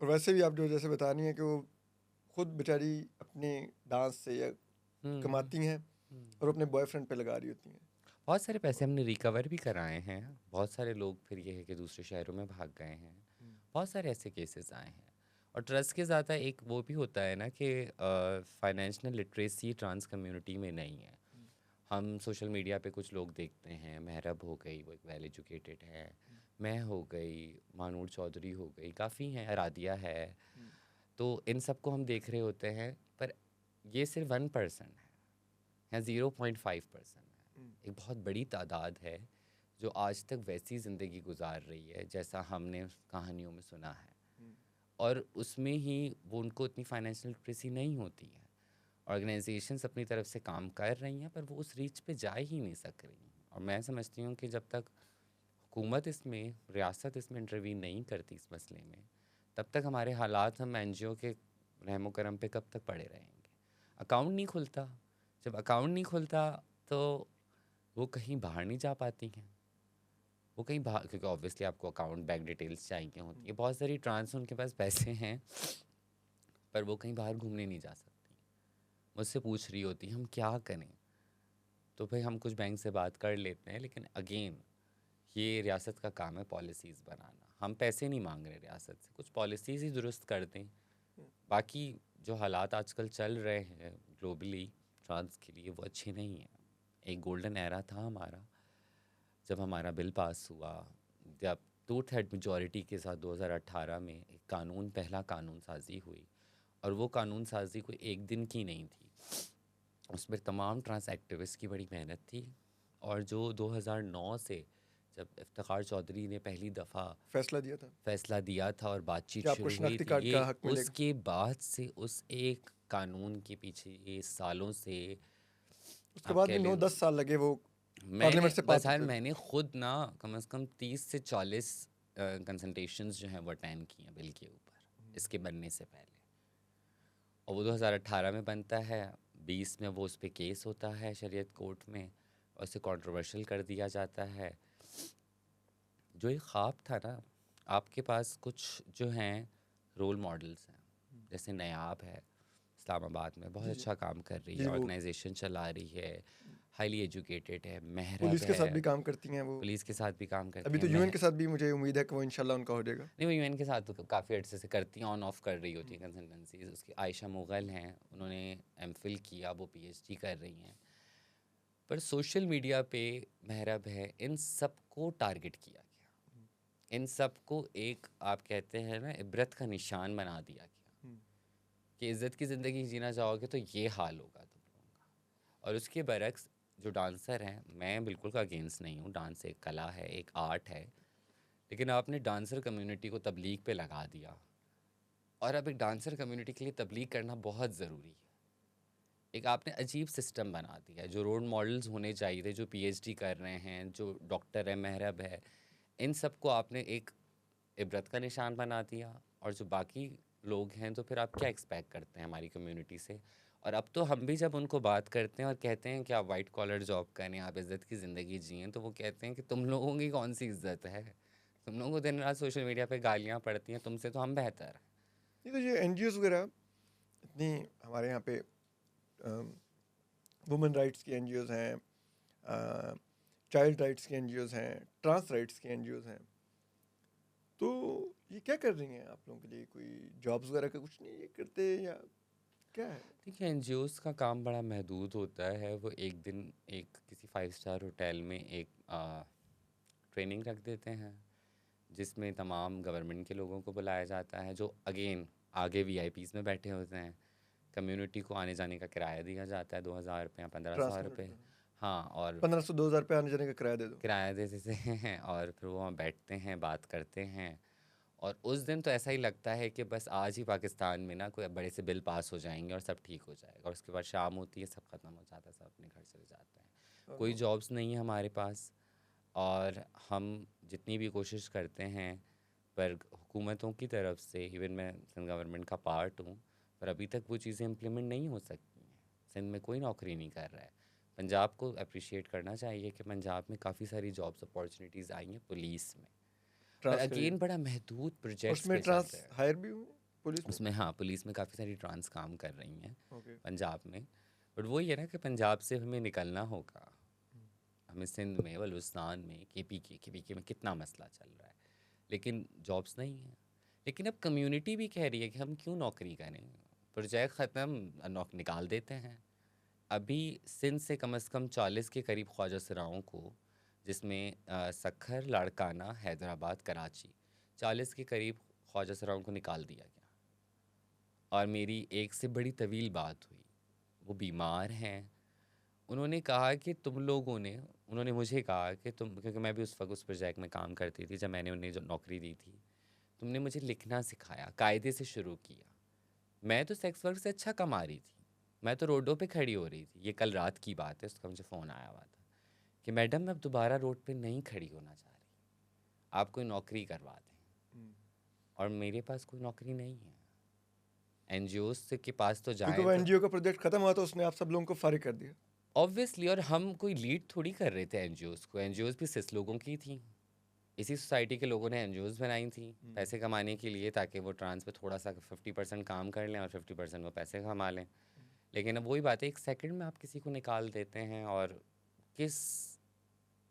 और वैसे भी आप जो जैसे बता रही हैं कि वो खुद बेचारी अपने डांस से या हम्म। कमाती हैं हम्म। और अपने बॉयफ्रेंड पे लगा रही होती हैं। बहुत सारे पैसे हमने रिकवर भी कराए हैं। बहुत सारे लोग फिर ये है कि दूसरे शहरों में भाग गए हैं। बहुत सारे ऐसे केसेस आए हैं। और ट्रस्ट के ज़्यादा एक वो भी होता है ना कि फाइनेंशियल लिटरेसी ट्रांस कम्युनिटी में नहीं है। हम सोशल मीडिया पे कुछ लोग देखते हैं, महरब हो गई, वो एक वेल एजुकेटेड है, मैं हो गई, मानूर चौधरी हो गई, काफ़ी हैं, रादिया है, तो इन सब को हम देख रहे होते हैं, पर ये सिर्फ 1% है या 0.5% है। एक बहुत बड़ी तादाद है जो आज तक वैसी ज़िंदगी गुजार रही है जैसा हमने उस कहानियों में सुना है, और उसमें ही वो उनको इतनी फाइनेंशियल लिटरेसी नहीं होती है। ऑर्गेनाइजेशंस अपनी तरफ से काम कर रही हैं, पर वो उस रीच पे जा ही नहीं सक रही हैं। और मैं समझती हूँ कि जब तक हुकूमत इसमें, रियासत इसमें इंटरवीन नहीं करती इस मसले में, तब तक हमारे हालात हम एनजीओ के रहमो करम पे कब तक पड़े रहेंगे। अकाउंट नहीं खुलता, जब अकाउंट नहीं खुलता तो वो कहीं बाहर नहीं जा पाती हैं। वो कहीं बाहर, क्योंकि ऑब्वियसली आपको अकाउंट बैंक डिटेल्स चाहिए होती है। बहुत सारी ट्रांस उनके पास पैसे हैं, पर वो कहीं बाहर घूमने नहीं जा सकती। मुझसे पूछ रही होती हम क्या करें, तो भाई हम कुछ बैंक से बात कर लेते हैं, लेकिन अगेन ये रियासत का काम है पॉलिसीज़ बनाना। हम पैसे नहीं मांग रहे रियासत से, कुछ पॉलिसीज़ ही दुरुस्त कर दें। बाकी जो हालात आजकल चल रहे हैं ग्लोबली ट्रांस के लिए, वो अच्छे नहीं हैं। एक गोल्डन एरा था हमारा, जब हमारा बिल पास हुआ, जब 2/3 मेजॉरिटी के साथ 2018 में एक कानून, पहला कानून साजी हुई, और वो कानून साजी कोई एक दिन की नहीं थी। उसमें तमाम ट्रांस एक्टिविस्ट की बड़ी मेहनत थी। और जो 2009 से जब इफ्तिखार चौधरी ने पहली दफ़ा फैसला दिया था था और बातचीत कि आपको शुरू हुई शनाख्ती थी, कार्ड ये का हक मिलेगा। उसके बाद से उस एक कानून के पीछे ये सालों से उसके आप बाद कह भी लें। 9-10 साल लगे वो मैंने पार्लियामेंट से बस पास यार होते। मैंने खुद ना कम से कम 30 से 40 कंसल्टेशंस जो हैं वो अटेंड किए हैं बिल के ऊपर, इसके बनने से पहले। और वो 2018 में बनता है, 20 में वो उस पर केस होता है शरीयत कोर्ट में, और उसे कंट्रोवर्शियल कर दिया जाता है। जो एक ख्वाब था ना, आपके पास कुछ जो हैं रोल मॉडल्स हैं, जैसे नयाब है इस्लामाबाद में, बहुत जी जी अच्छा काम कर रही है, जी वो ऑर्गेनाइजेशन चला रही है, हाईली एजुकेटेड है। महरब पुलिस के साथ है, भी काम करती हैं वो। पुलिस के साथ भी काम करती अभी हैं। तो यूएन के साथ भी मुझे उम्मीद है कि वो इंशाल्लाह उनका हो जाएगा। नहीं, वो यूएन के साथ तो काफ़ी अर्से से करती हैं, ऑन ऑफ कर रही होती हैं कंसल्टेंसीज। उसकी आयशा मुगल हैं, उन्होंने एमफिल किया, वो पीएचडी कर रही हैं। पर सोशल मीडिया पे महरब है, इन सबको टारगेट किया गया, इन सबको एक आप कहते हैं ना इबरत का निशान बना दिया गया कि इज़्ज़त की ज़िंदगी जीना चाहोगे तो ये हाल होगा तुम लोगों का। और उसके बरक्स जो डांसर हैं, मैं बिल्कुल का अगेंस्ट नहीं हूँ, डांस एक कला है, एक आर्ट है, लेकिन आपने डांसर कम्युनिटी को तबलीग पे लगा दिया। और अब एक डांसर कम्युनिटी के लिए तबलीग करना बहुत ज़रूरी है। एक आपने अजीब सिस्टम बना दिया है। जो रोल मॉडल्स होने चाहिए थे, जो पीएचडी कर रहे हैं, जो डॉक्टर है, महरब है, इन सब को आपने एक इबरत का निशान बना दिया। और जो बाकी लोग हैं, तो फिर आप क्या एक्सपेक्ट करते हैं हमारी कम्युनिटी से? और अब तो हम भी जब उनको बात करते हैं और कहते हैं कि आप वाइट कॉलर जॉब करें, आप इज़्ज़त की ज़िंदगी जिएं, तो वो कहते हैं कि तुम लोगों की कौन सी इज़्ज़त है? तुम लोगों को दिन रात सोशल मीडिया पे गालियाँ पड़ती हैं, तुमसे तो हम बेहतर हैं। नहीं तो ये एनजीओज वगैरह इतनी हमारे यहाँ पे वुमेन राइट्स की एनजीओज हैं, चाइल्ड राइट्स की एनजीओज हैं, ट्रांस राइट्स की एनजीओज हैं, तो ये क्या कर रही हैं आप लोगों के लिए? कोई जॉब्स वगैरह का कुछ नहीं ये करते या क्या है? देखिए, एनजीओज़ का काम बड़ा महदूद होता है। वो एक दिन एक किसी 5 स्टार होटल में एक ट्रेनिंग रख देते हैं, जिसमें तमाम गवर्नमेंट के लोगों को बुलाया जाता है, जो अगेन आगे वीआईपीज़ में बैठे होते हैं। कम्युनिटी को आने जाने का किराया दिया जाता है 2000 रुपये या 1500 ट्रांस रुपये। हाँ, और 1500 2000 रुपये आने जाने का किराया दे दो। किराया दे देते हैं और फिर वो वहाँ बैठते हैं, बात करते हैं। और उस दिन तो ऐसा ही लगता है कि बस आज ही पाकिस्तान में ना कोई बड़े से बिल पास हो जाएंगे और सब ठीक हो जाएगा, और उसके बाद शाम होती है, सब ख़त्म हो जाता है, सब अपने घर चले जाते हैं। और कोई वो जॉब्स नहीं है हमारे पास, और हम जितनी भी कोशिश करते हैं, पर हुकूमतों की तरफ से, इवन मैं सिंध गवर्नमेंट का पार्ट हूँ, पर अभी तक वो चीज़ें इम्प्लीमेंट नहीं हो सकती हैं। सिंध में कोई नौकरी नहीं कर रहा है। पंजाब को अप्रिशिएट करना चाहिए कि पंजाब में काफ़ी सारी जॉब्स अपॉर्चुनिटीज़ आई हैं पुलिस में, पर ट्रांस के लिए अगेन बड़ा महदूद प्रोजेक्ट्स उसमें पे चल ट्रांस रहे हैं। हायर भी हुए पुलिस में। उसमें हाँ, पुलिस में काफ़ी सारी ट्रांस काम कर रही हैं ओके। पंजाब में। बट वही है ना कि पंजाब से हमें निकलना होगा। हमें सिंध में, बलूचिस्तान में, केपीके में कितना मसला चल रहा है, लेकिन जॉब्स नहीं है। लेकिन अब कम्युनिटी भी कह रही है कि हम क्यों नौकरी करें, प्रोजेक्ट ख़त्म, निकाल देते हैं। अभी सिंध से कम 40 के करीब ख्वाजा सराओं को, जिसमें सखर, लाड़काना, हैदराबाद, कराची, 40 के करीब ख्वाजा सराओं को निकाल दिया गया। और मेरी एक से बड़ी तवील बात हुई, वो बीमार हैं। उन्होंने कहा कि तुम लोगों ने, उन्होंने मुझे कहा कि तुम, क्योंकि मैं भी उस वक्त उस प्रोजेक्ट में काम करती थी जब मैंने उन्हें जो नौकरी दी थी, तुमने मुझे लिखना सिखाया, कायदे से शुरू किया। मैं तो सेक्स वर्क से अच्छा कमा रही थी, मैं तो रोडों पे खड़ी हो रही थी। ये कल रात की बात है, उसका मुझे फ़ोन आया हुआ था कि मैडम मैं अब दोबारा रोड पे नहीं खड़ी होना चाह रही, आप कोई नौकरी करवा दें। और मेरे पास कोई नौकरी नहीं है। एनजीओ के पास तो क्योंकि जाएं वो तो एनजीओ का प्रोजेक्ट खत्म हुआ तो उसने आप सब लोगों को फारिग कर दिया। ऑब्वियसली, और हम कोई लीड थोड़ी कर रहे थे एनजीओज़ को। एनजीओज़ भी सिस लोगों की थी, इसी सोसाइटी के लोगों ने एनजीओज़ बनाई थी पैसे कमाने के लिए, ताकि वो ट्रांस पे थोड़ा सा 50% काम कर लें और 50% वो पैसे कमा लें। लेकिन अब वही बात है, एक सेकंड में आप किसी को निकाल देते हैं। और किस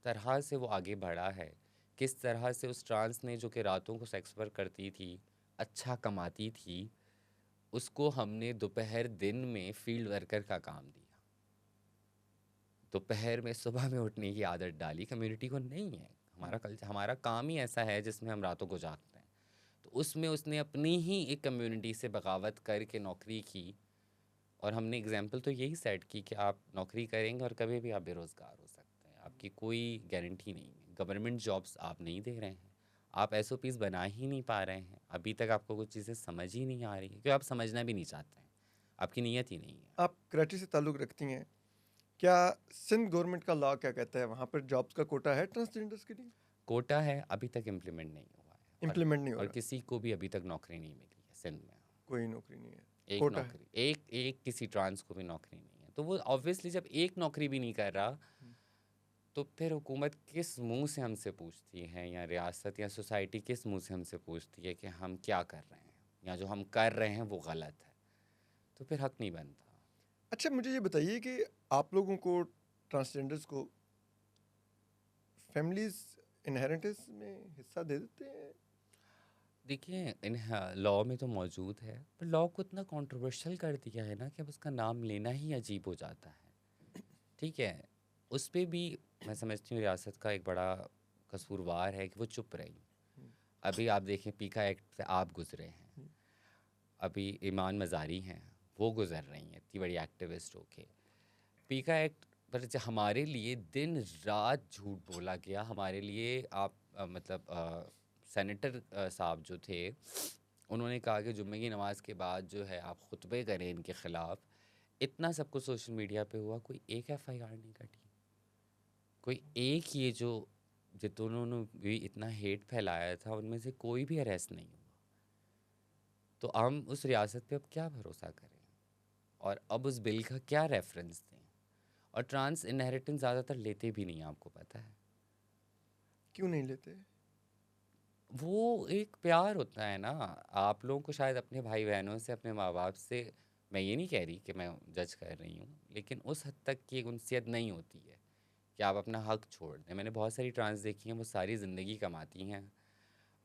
तरह से वो आगे बढ़ा है, किस तरह से उस ट्रांस ने, जो कि रातों को सेक्स वर्क करती थी, अच्छा कमाती थी, उसको हमने दोपहर दिन में फील्ड वर्कर का काम दिया। दोपहर में सुबह में उठने की आदत डाली। कम्युनिटी को नहीं है। हमारा कल्चर, हमारा काम ही ऐसा है जिसमें हम रातों को जागते हैं। तो उसमें उसने अपनी ही एक कम्युनिटी से बगावत करके नौकरी की। और हमने एग्जाम्पल तो यही सेट की कि आप नौकरी करेंगे और कभी भी आप बेरोज़गार हो सकते हैं, आपकी कोई गारंटी नहीं है। गवर्नमेंट जॉब्स आप नहीं दे रहे हैं, आप एसओपीज बना ही नहीं पा रहे हैं, अभी तक आपको कुछ चीज़ें समझ ही नहीं आ रही है, क्योंकि आप समझना भी नहीं चाहते हैं, आपकी नीयत ही नहीं है। आप कराची से ताल्लुक़ रखती हैं, क्या सिंध गवर्नमेंट का लॉ क्या कहता है? वहाँ पर जॉब्स का कोटा है ट्रांसजेंडर्स के लिए? कोटा है, अभी तक इम्प्लीमेंट नहीं हुआ है। इम्प्लीमेंट नहीं हो और रहा, किसी को भी अभी तक नौकरी नहीं मिली है सिंध में। कोई नौकरी नहीं है, एक कोटा है। नौकरी, एक एक किसी ट्रांस को भी नौकरी नहीं है। तो वो ऑब्वियसली जब एक नौकरी भी नहीं कर रहा, तो फिर हुकूमत किस मुंह से हमसे पूछती है, या रियासत या सोसाइटी किस मुंह से हमसे पूछती है कि हम क्या कर रहे हैं, या जो हम कर रहे हैं वो गलत है? तो फिर हक नहीं बनता। अच्छा मुझे ये बताइए कि आप लोगों को, ट्रांसजेंडर्स को, फैमिलीज़ इनहेरिटेंस में हिस्सा दे देते हैं? देखिए, इन लॉ में तो मौजूद है, पर लॉ को इतना कंट्रोवर्शियल कर दिया है ना कि अब उसका नाम लेना ही अजीब हो जाता है। ठीक है, उस पे भी मैं समझती हूँ रियासत का एक बड़ा कसूरवार है कि वो चुप रही। अभी आप देखें, पीका एक्ट से आप गुजरे हैं, अभी ईमान मज़ारी हैं, वो गुजर रही हैं इतनी बड़ी एक्टिविस्ट होके। पीका एक्ट पर हमारे लिए दिन रात झूठ बोला गया। हमारे लिए आप सेनेटर साहब जो थे, उन्होंने कहा कि जुम्मे की नमाज के बाद जो है आप खुतबे करें इनके ख़िलाफ़। इतना सब कुछ सोशल मीडिया पे हुआ, कोई एक एफआईआर नहीं कटी। कोई एक, ये जो जितनों ने भी इतना हेट फैलाया था, उनमें से कोई भी अरेस्ट नहीं हुआ। तो हम उस रियासत पे अब क्या भरोसा करें, और अब उस बिल का क्या रेफरेंस दें। और ट्रांस इनहेरिटेंस ज़्यादातर लेते भी नहीं हैं, आपको पता है। क्यों नहीं लेते? वो एक प्यार होता है ना, आप लोगों को शायद अपने भाई बहनों से, अपने माँ बाप से, मैं ये नहीं कह रही कि मैं जज कर रही हूँ, लेकिन उस हद तक की एक उनसियत नहीं होती है कि आप अपना हक छोड़ दें। मैंने बहुत सारी ट्रांस देखी हैं, वो सारी ज़िंदगी कमाती हैं,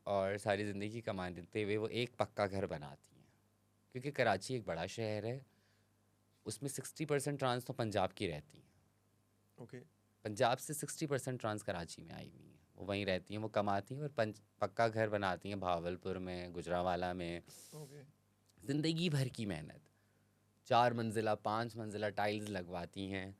और सारी ज़िंदगी कमाते हुए वो एक पक्का घर बनाती हैं। क्योंकि कराची एक बड़ा शहर है, उसमें 60% ट्रांस तो पंजाब की रहती हैं। ओके। पंजाब से 60% ट्रांस कराची में आई हुई हैं, वो वहीं रहती हैं, वो कमाती हैं और पक्का घर बनाती हैं भावलपुर में, गुजरांवाला में। ओके। ज़िंदगी भर की मेहनत, 4 मंजिला 5 मंजिला टाइल्स लगवाती हैं।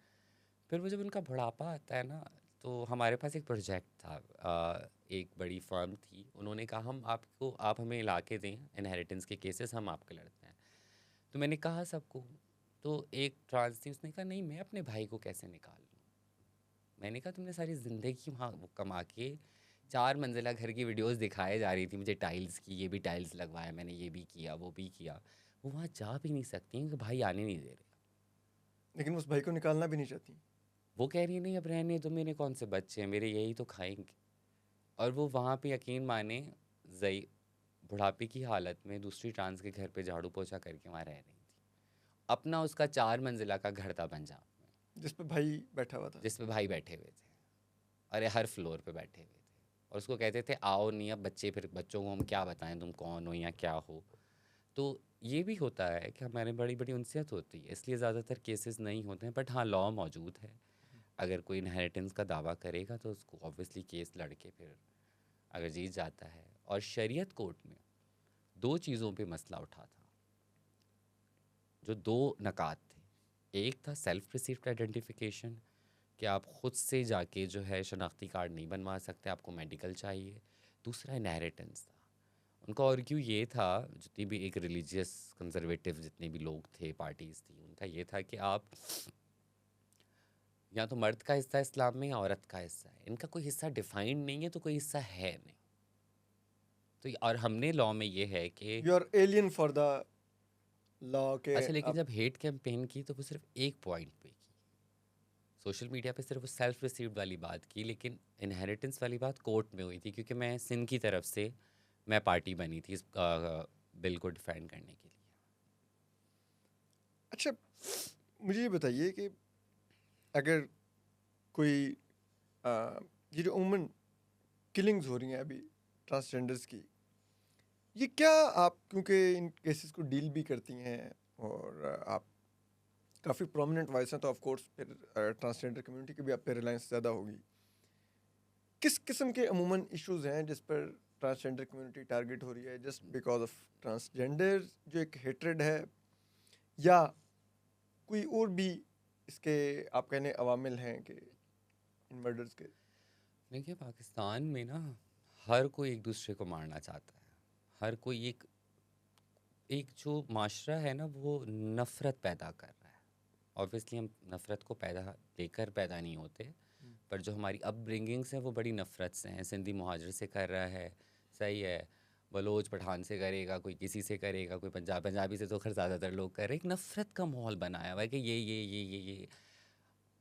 फिर वो जब उनका बुढ़ापा आता है ना, तो हमारे पास एक प्रोजेक्ट था, एक बड़ी फर्म थी, उन्होंने कहा हम आपको, आप हमें इलाके दें, इनहेरिटेंस के केसेस हम आपके लड़ते हैं। तो मैंने कहा सबको, तो एक ट्रांस थी, उसने कहा नहीं, मैं अपने भाई को कैसे निकाल लूँ। मैंने कहा तुमने सारी ज़िंदगी वहाँ वो कमा के 4 मंजिला घर की वीडियोस दिखाए जा रही थी मुझे, टाइल्स की, ये भी टाइल्स लगवाया मैंने, ये भी किया, वो भी किया। वो वहाँ जा भी नहीं सकती क्योंकि भाई आने नहीं दे रहे। लेकिन उस भाई को निकालना भी नहीं चाहती। वो कह रही है नहीं अब रहने दो, मेरे कौन से बच्चे हैं, मेरे यही तो खाएंगे। और वो वहाँ पे यकीन माने, जई बुढ़ापे की हालत में दूसरी ट्रांस के घर पे झाड़ू पोछा करके वहाँ रह रही थी। अपना उसका 4 मंजिला का घर था पंजाब में, जिस पे भाई बैठा हुआ था। जिस पे भाई बैठे हुए थे, अरे हर फ्लोर पे बैठे हुए थे। और उसको कहते थे आओ नहीं, अब बच्चे, फिर बच्चों को हम क्या बताएं तुम कौन हो या क्या हो। तो ये भी होता है कि हमारे बड़ी बड़ी उनसियत होती है, इसलिए ज़्यादातर केसेस नहीं होते हैं। बट हाँ, लॉ मौजूद है, अगर कोई इनहेरिटेंस का दावा करेगा तो उसको ऑब्वियसली केस लड़के, फिर अगर जीत जाता है। और शरीयत कोर्ट में 2 चीज़ों पे मसला उठा था, जो 2 नकात थे। एक था सेल्फ रिसीव्ड आइडेंटिफिकेशन, कि आप खुद से जाके जो है शनाख्ती कार्ड नहीं बनवा सकते, आपको मेडिकल चाहिए। दूसरा इनहेरिटेंस था। उनका आर्ग्यू ये था, जितनी भी एक रिलीजियस कंजर्वेटिव जितने भी लोग थे, पार्टीज़ थी, उनका ये था कि आप या तो मर्द का हिस्सा इस्लाम में या औरत का हिस्सा है, इनका कोई हिस्सा डिफाइंड नहीं है, तो कोई हिस्सा है नहीं। तो और हमने लॉ में ये है कि you are alien for the law के अच्छा, लेकिन आप। जब हेट कैंपेन की तो वो सिर्फ एक पॉइंट पे की, सोशल मीडिया पे सिर्फ वो सेल्फ रिसीव्ड वाली बात की, लेकिन इनहेरिटेंस वाली बात कोर्ट में हुई थी, क्योंकि मैं सिंध की तरफ से मैं पार्टी बनी थी इस बिल को डिफेंड करने के लिए। अच्छा, मुझे ये बताइए कि अगर कोई ये जो उमन किलिंग्स हो रही हैं अभी ट्रांसजेंडर्स की, ये क्या, आप क्योंकि इन केसेस को डील भी करती हैं और आप काफ़ी प्रोमिनेंट वॉइस हैं, तो ऑफ कोर्स फिर ट्रांसजेंडर कम्युनिटी की भी आप पे रिलायंस ज़्यादा होगी। किस किस्म के अमूमन इश्यूज हैं जिस पर ट्रांसजेंडर कम्युनिटी टारगेट हो रही है जस्ट बिकॉज ऑफ ट्रांसजेंडर, जो एक हेट्रेड है, या कोई और भी इसके आप कहने अवामिल हैं कि इन मर्डर्स के? देखिए, पाकिस्तान में ना हर कोई एक दूसरे को मारना चाहता है। हर कोई एक एक जो माशरा है ना, वो नफ़रत पैदा कर रहा है। ऑब्वियसली हम नफ़रत को लेकर पैदा नहीं होते, पर जो हमारी अपब्रिंगिंग्स हैं वो बड़ी नफ़रत से हैं। सिंधी मुहाजिर से कर रहा है, सही है, बलोच पठान से करेगा, कोई किसी से करेगा, कोई पंजाबी से तो खैर ज़्यादातर लोग कर रहे हैं। एक नफ़रत का माहौल बनाया हुआ है कि ये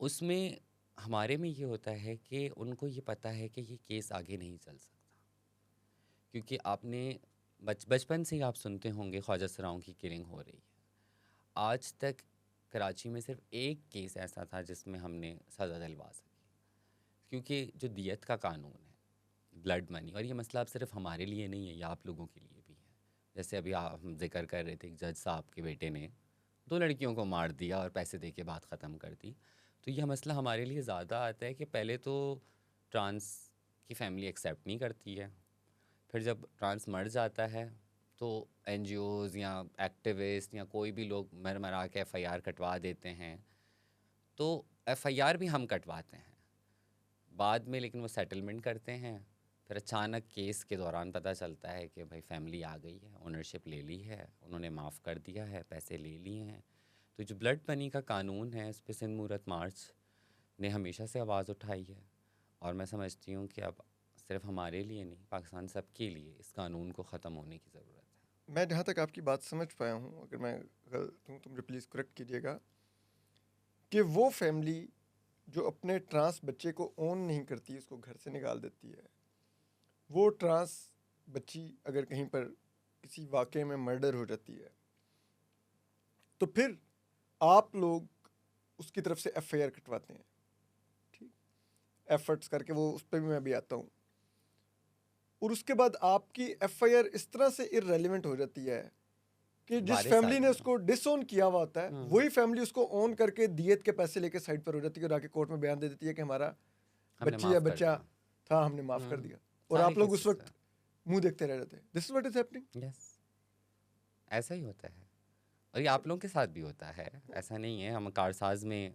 उसमें हमारे में ये होता है कि उनको ये पता है कि ये केस आगे नहीं चल सकता, क्योंकि आपने बचपन से ही आप सुनते होंगे ख्वाजा सराओं की किलिंग हो रही है। आज तक कराची में सिर्फ एक केस ऐसा था जिसमें हमने सज़ा दिलवा सकी, क्योंकि जो दियत का कानून है, ब्लड मनी, और ये मसला अब सिर्फ हमारे लिए नहीं है, ये आप लोगों के लिए भी है। जैसे अभी हम जिक्र कर रहे थे, एक जज साहब के बेटे ने 2 लड़कियों को मार दिया और पैसे दे के बात ख़त्म कर दी। तो यह मसला हमारे लिए ज़्यादा आता है कि पहले तो ट्रांस की फैमिली एक्सेप्ट नहीं करती है, फिर जब ट्रांस मर जाता है तो एनजीओज़ या एक्टिविस्ट या कोई भी लोग मर मरा के एफआईआर कटवा देते हैं। तो एफआईआर भी हम कटवाते हैं बाद में, लेकिन वो सेटलमेंट करते हैं। फिर अचानक केस के दौरान पता चलता है कि भाई फैमिली आ गई है, ओनरशिप ले ली है, उन्होंने माफ़ कर दिया है, पैसे ले लिए हैं। तो जो ब्लड मनी का कानून है, इस पर सिंध मूरत मार्च ने हमेशा से आवाज़ उठाई है, और मैं समझती हूँ कि अब सिर्फ हमारे लिए नहीं, पाकिस्तान सबके लिए इस कानून को ख़त्म होने की ज़रूरत है। मैं जहाँ तक आपकी बात समझ पाया हूँ, अगर मैं गलत हूँ तो मुझे प्लीज़ करेक्ट कीजिएगा, कि वो फैमिली जो अपने ट्रांस बच्चे को ओन नहीं करती, उसको घर से निकाल देती है, वो ट्रांस बच्ची अगर कहीं पर किसी वाक़ये में मर्डर हो जाती है, तो फिर आप लोग उसकी तरफ से एफआईआर कटवाते हैं, ठीक, एफर्ट्स करके, वो उस पर भी मैं भी आता हूँ। और उसके बाद आपकी एफआईआर इस तरह से इररेलेवेंट हो जाती है कि जिस वारिस आ फैमिली ने गया। उसको डिसओन किया हुआ होता है, वही फैमिली उसको ओन करके दियत के पैसे लेके साइड पर हो जाती है और आके कोर्ट में बयान दे देती है कि हमारा हमने बच्ची या माफ कर बच्चा दिया। था, हमने माफ कर दिया। और सारे आप लोग उस केसेस वक्त मुंह देखते रह जाते हैं। This is what is happening. Yes, ऐसा ही होता है। और ये आप लोगों के साथ भी होता है, ऐसा नहीं है। हम कारसाज में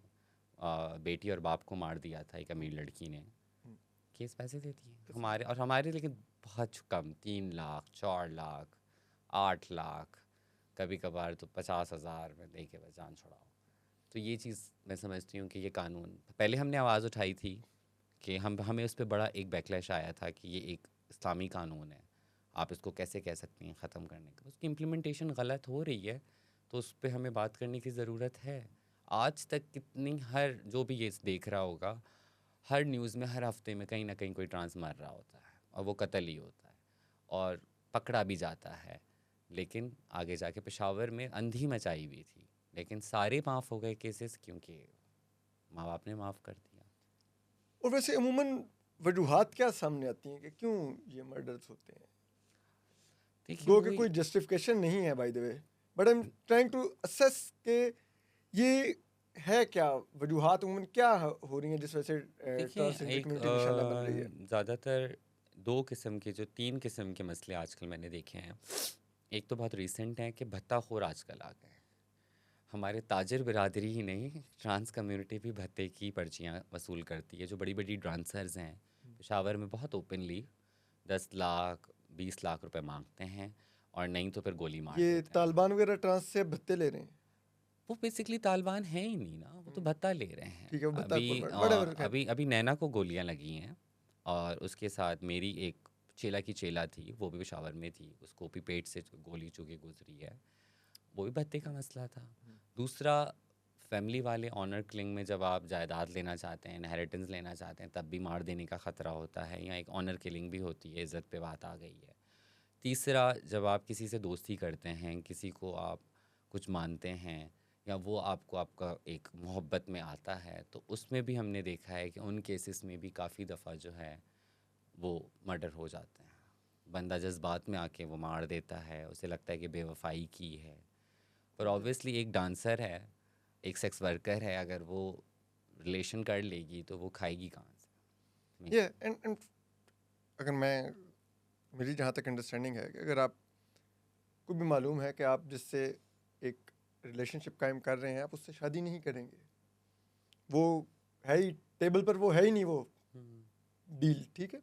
बेटी और बाप को मार दिया था एक अमीर लड़की ने, केस पैसे देती है हमारे, और हमारे लेकिन बहुत कम, 3 लाख, 4 लाख, 8 लाख, कभी कभार तो 50,000 में दे के बस जान छुड़ाओ। तो ये चीज़ मैं समझती हूँ कि ये कानून, पहले हमने आवाज़ उठाई थी कि हमें उस पर बड़ा एक बैकलैश आया था कि ये एक इस्लामी कानून है, आप इसको कैसे कह सकती हैं ख़त्म करने का। उसकी इम्प्लीमेंटेशन गलत हो रही है, तो उस पर हमें बात करने की ज़रूरत है। आज तक कितनी, हर जो भी ये देख रहा होगा, हर न्यूज़ में हर हफ्ते में कहीं ना कहीं कोई ट्रांस मर रहा होता है, और वो कत्ल ही होता है और पकड़ा भी जाता है। लेकिन आगे जाके पेशावर में अंधी मचाई हुई थी, लेकिन सारे माफ़ हो गए केसेस, क्योंकि माँ बाप ने माफ़ कर दिया। और वैसे अमूमन वजूहात क्या सामने आती हैं कि क्यों ये मर्डर्स होते हैं? देखिए गो वो कि कोई जस्टिफिकेशन नहीं है by the way, but I am trying to assess के ये है क्या वजूहात, उमूमन क्या हो रही हैं जिस वजह से देखिए ट्रांसजेंडर एक कम्युनिटी निशाना बन रही है? ज़्यादातर 2 किस्म के, जो 3 किस्म के मसले आजकल मैंने देखे हैं। एक तो बहुत रिसेंट है कि भत्ताखोर आजकल आ गए हैं। हमारे ताजिर बिरादरी ही नहीं, ट्रांस कम्युनिटी भी भत्ते की पर्चियाँ वसूल करती है। जो बड़ी बड़ी डांसर्स हैं पेशावर में, बहुत ओपनली 10 लाख 20 लाख रुपए मांगते हैं, और नहीं तो फिर गोली मार ये देते हैं। तालिबान वगैरह ट्रांस से भत्ते ले रहे हैं? वो बेसिकली तालिबान है ही नहीं ना, वो तो भत्ता ले रहे हैं। ठीक है, वो अभी भत्ताखोर व्हाटएवर, खैर। अभी अभी नैना को गोलियां लगी हैं, और उसके साथ मेरी एक चेला की चेला थी, वो भी पेशावर में थी, उसको भी पेट से गोली चुके गुजरी है। वो भी भत्ते का मसला था। दूसरा, फैमिली वाले ऑनर किलिंग में जब आप जायदाद लेना चाहते हैं, इनहेरिटेंस लेना चाहते हैं, तब भी मार देने का ख़तरा होता है, या एक ऑनर किलिंग भी होती है, इज़्ज़त पे बात आ गई है। तीसरा, जब आप किसी से दोस्ती करते हैं, किसी को आप कुछ मानते हैं, या वो आपको आपका एक मोहब्बत में आता है, तो उसमें भी हमने देखा है कि उन केसेस में भी काफ़ी दफ़ा जो है वो मर्डर हो जाते हैं। बंदा जज्बात में आके वो मार देता है, उसे लगता है कि बेवफाई की है। पर ऑब्वियसली एक डांसर है, एक सेक्स वर्कर है, अगर वो रिलेशन कर लेगी तो वो खाएगी कहाँ से? ये एंड अगर मैं, मेरी जहाँ तक अंडरस्टैंडिंग है कि अगर आप को भी मालूम है कि आप जिससे एक रिलेशनशिप कायम कर रहे हैं, आप उससे शादी नहीं करेंगे, वो है ही टेबल पर, वो है ही नहीं वो डील, ठीक है,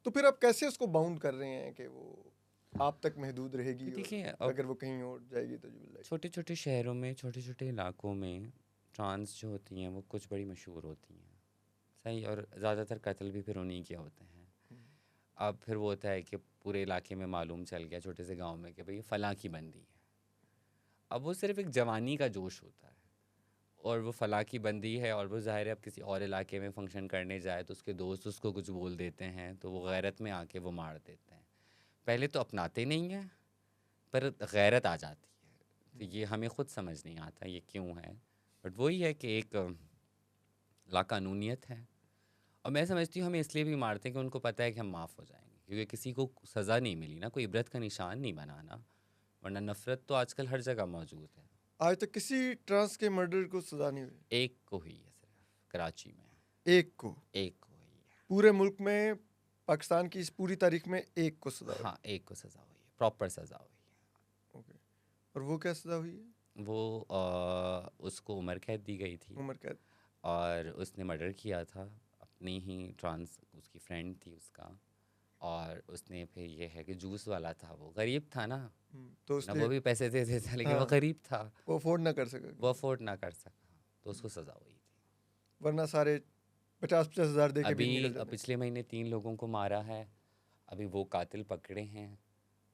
तो फिर आप कैसे उसको बाउंड कर रहे हैं कि वो आप तक महदूद रहेगी, देखिए, और अब अगर वो कहीं और जाएगी तो you will like- छोटे छोटे शहरों में, छोटे छोटे इलाकों में ट्रांस जो होती हैं वो कुछ बड़ी मशहूर होती हैं, सही, और ज़्यादातर कत्ल भी फिर उन्हीं के होते हैं। अब फिर वो होता है कि पूरे इलाके में मालूम चल गया, छोटे से गांव में, कि भाई फलां की बंदी है। अब वो सिर्फ एक जवानी का जोश होता है, और वो फलां की बंदी है, और वो ज़ाहिर है अब किसी और इलाके में फंक्शन करने जाए तो उसके दोस्त उसको कुछ बोल देते हैं, तो वो गैरत में आके वो मार देते हैं। पहले तो अपनाते नहीं हैं, पर गैरत आ जाती है। तो ये हमें खुद समझ नहीं आता ये क्यों है, बट वही है कि एक लाकानूनियत है। और मैं समझती हूँ हमें इसलिए भी मारते हैं कि उनको पता है कि हम माफ़ हो जाएंगे, क्योंकि किसी को सज़ा नहीं मिली ना, कोई इबरत का निशान नहीं बनाना, वरना नफ़रत तो आजकल हर जगह मौजूद है। आज तक किसी ट्रांस के मर्डर को सजा नहीं हुई? एक को हुई है सिर्फ, कराची में एक को? एक को हुई है। पूरे मुल्क में, पाकिस्तान की इस पूरी तारीख में एक को सजा हुई? हाँ, एक को सज़ा हुई है, प्रॉपर सज़ा हुई है। ओके, और वो क्या सजा हुई है? वो उसको उम्र कैद दी गई थी, उम्र कैद? और उसने मर्डर किया था अपनी ही ट्रांस, उसकी फ्रेंड थी उसका। और उसने फिर ये है कि जूस वाला था, वो गरीब था ना, तो ना उसने, वो भी पैसे दे देता, लेकिन वो हाँ, गरीब था, वो अफोर्ड ना कर सका, वो अफोर्ड ना कर सका, तो उसको सज़ा हुई थी। वरना सारे 50-50 हज़ार दे के भी अभी निकल जाते हैं। पिछले महीने 3 लोगों को मारा है, अभी वो कातिल पकड़े हैं,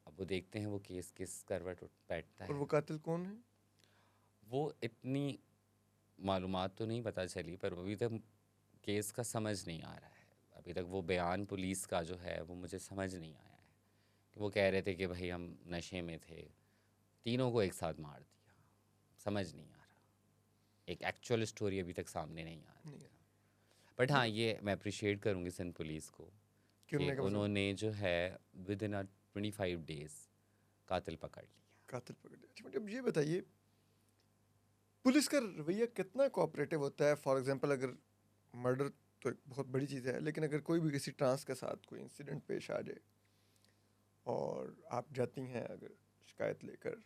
अब वो देखते हैं वो केस किस करवट बैठता और है। वो कातिल कौन है? वो इतनी मालूमात तो नहीं पता चली, पर अभी तक केस का समझ नहीं आ रहा है। अभी तक वो बयान पुलिस का जो है वो मुझे समझ नहीं आया है कि वो कह रहे थे कि भाई हम नशे में थे, तीनों को एक साथ मार दिया। समझ नहीं आ रहा, एक एक्चुअल स्टोरी अभी तक सामने नहीं आ रही नहीं है। बट ये हाँ, ये मैं अप्रिशिएट करूँगी सिंध पुलिस को कि कि उन्होंने कहा उन्होंने जो है विद इन 25 डेज कातिल पकड़ लिया। कातिल पकड़ लिया। अच्छा, मतलब ये बताइए पुलिस का रवैया कितना कोऑपरेटिव होता है? फॉर एग्जांपल अगर मर्डर तो एक बहुत बड़ी चीज़ है, लेकिन अगर कोई भी किसी ट्रांस के साथ कोई इंसिडेंट पेश आ जाए और आप जाती हैं अगर शिकायत लेकर,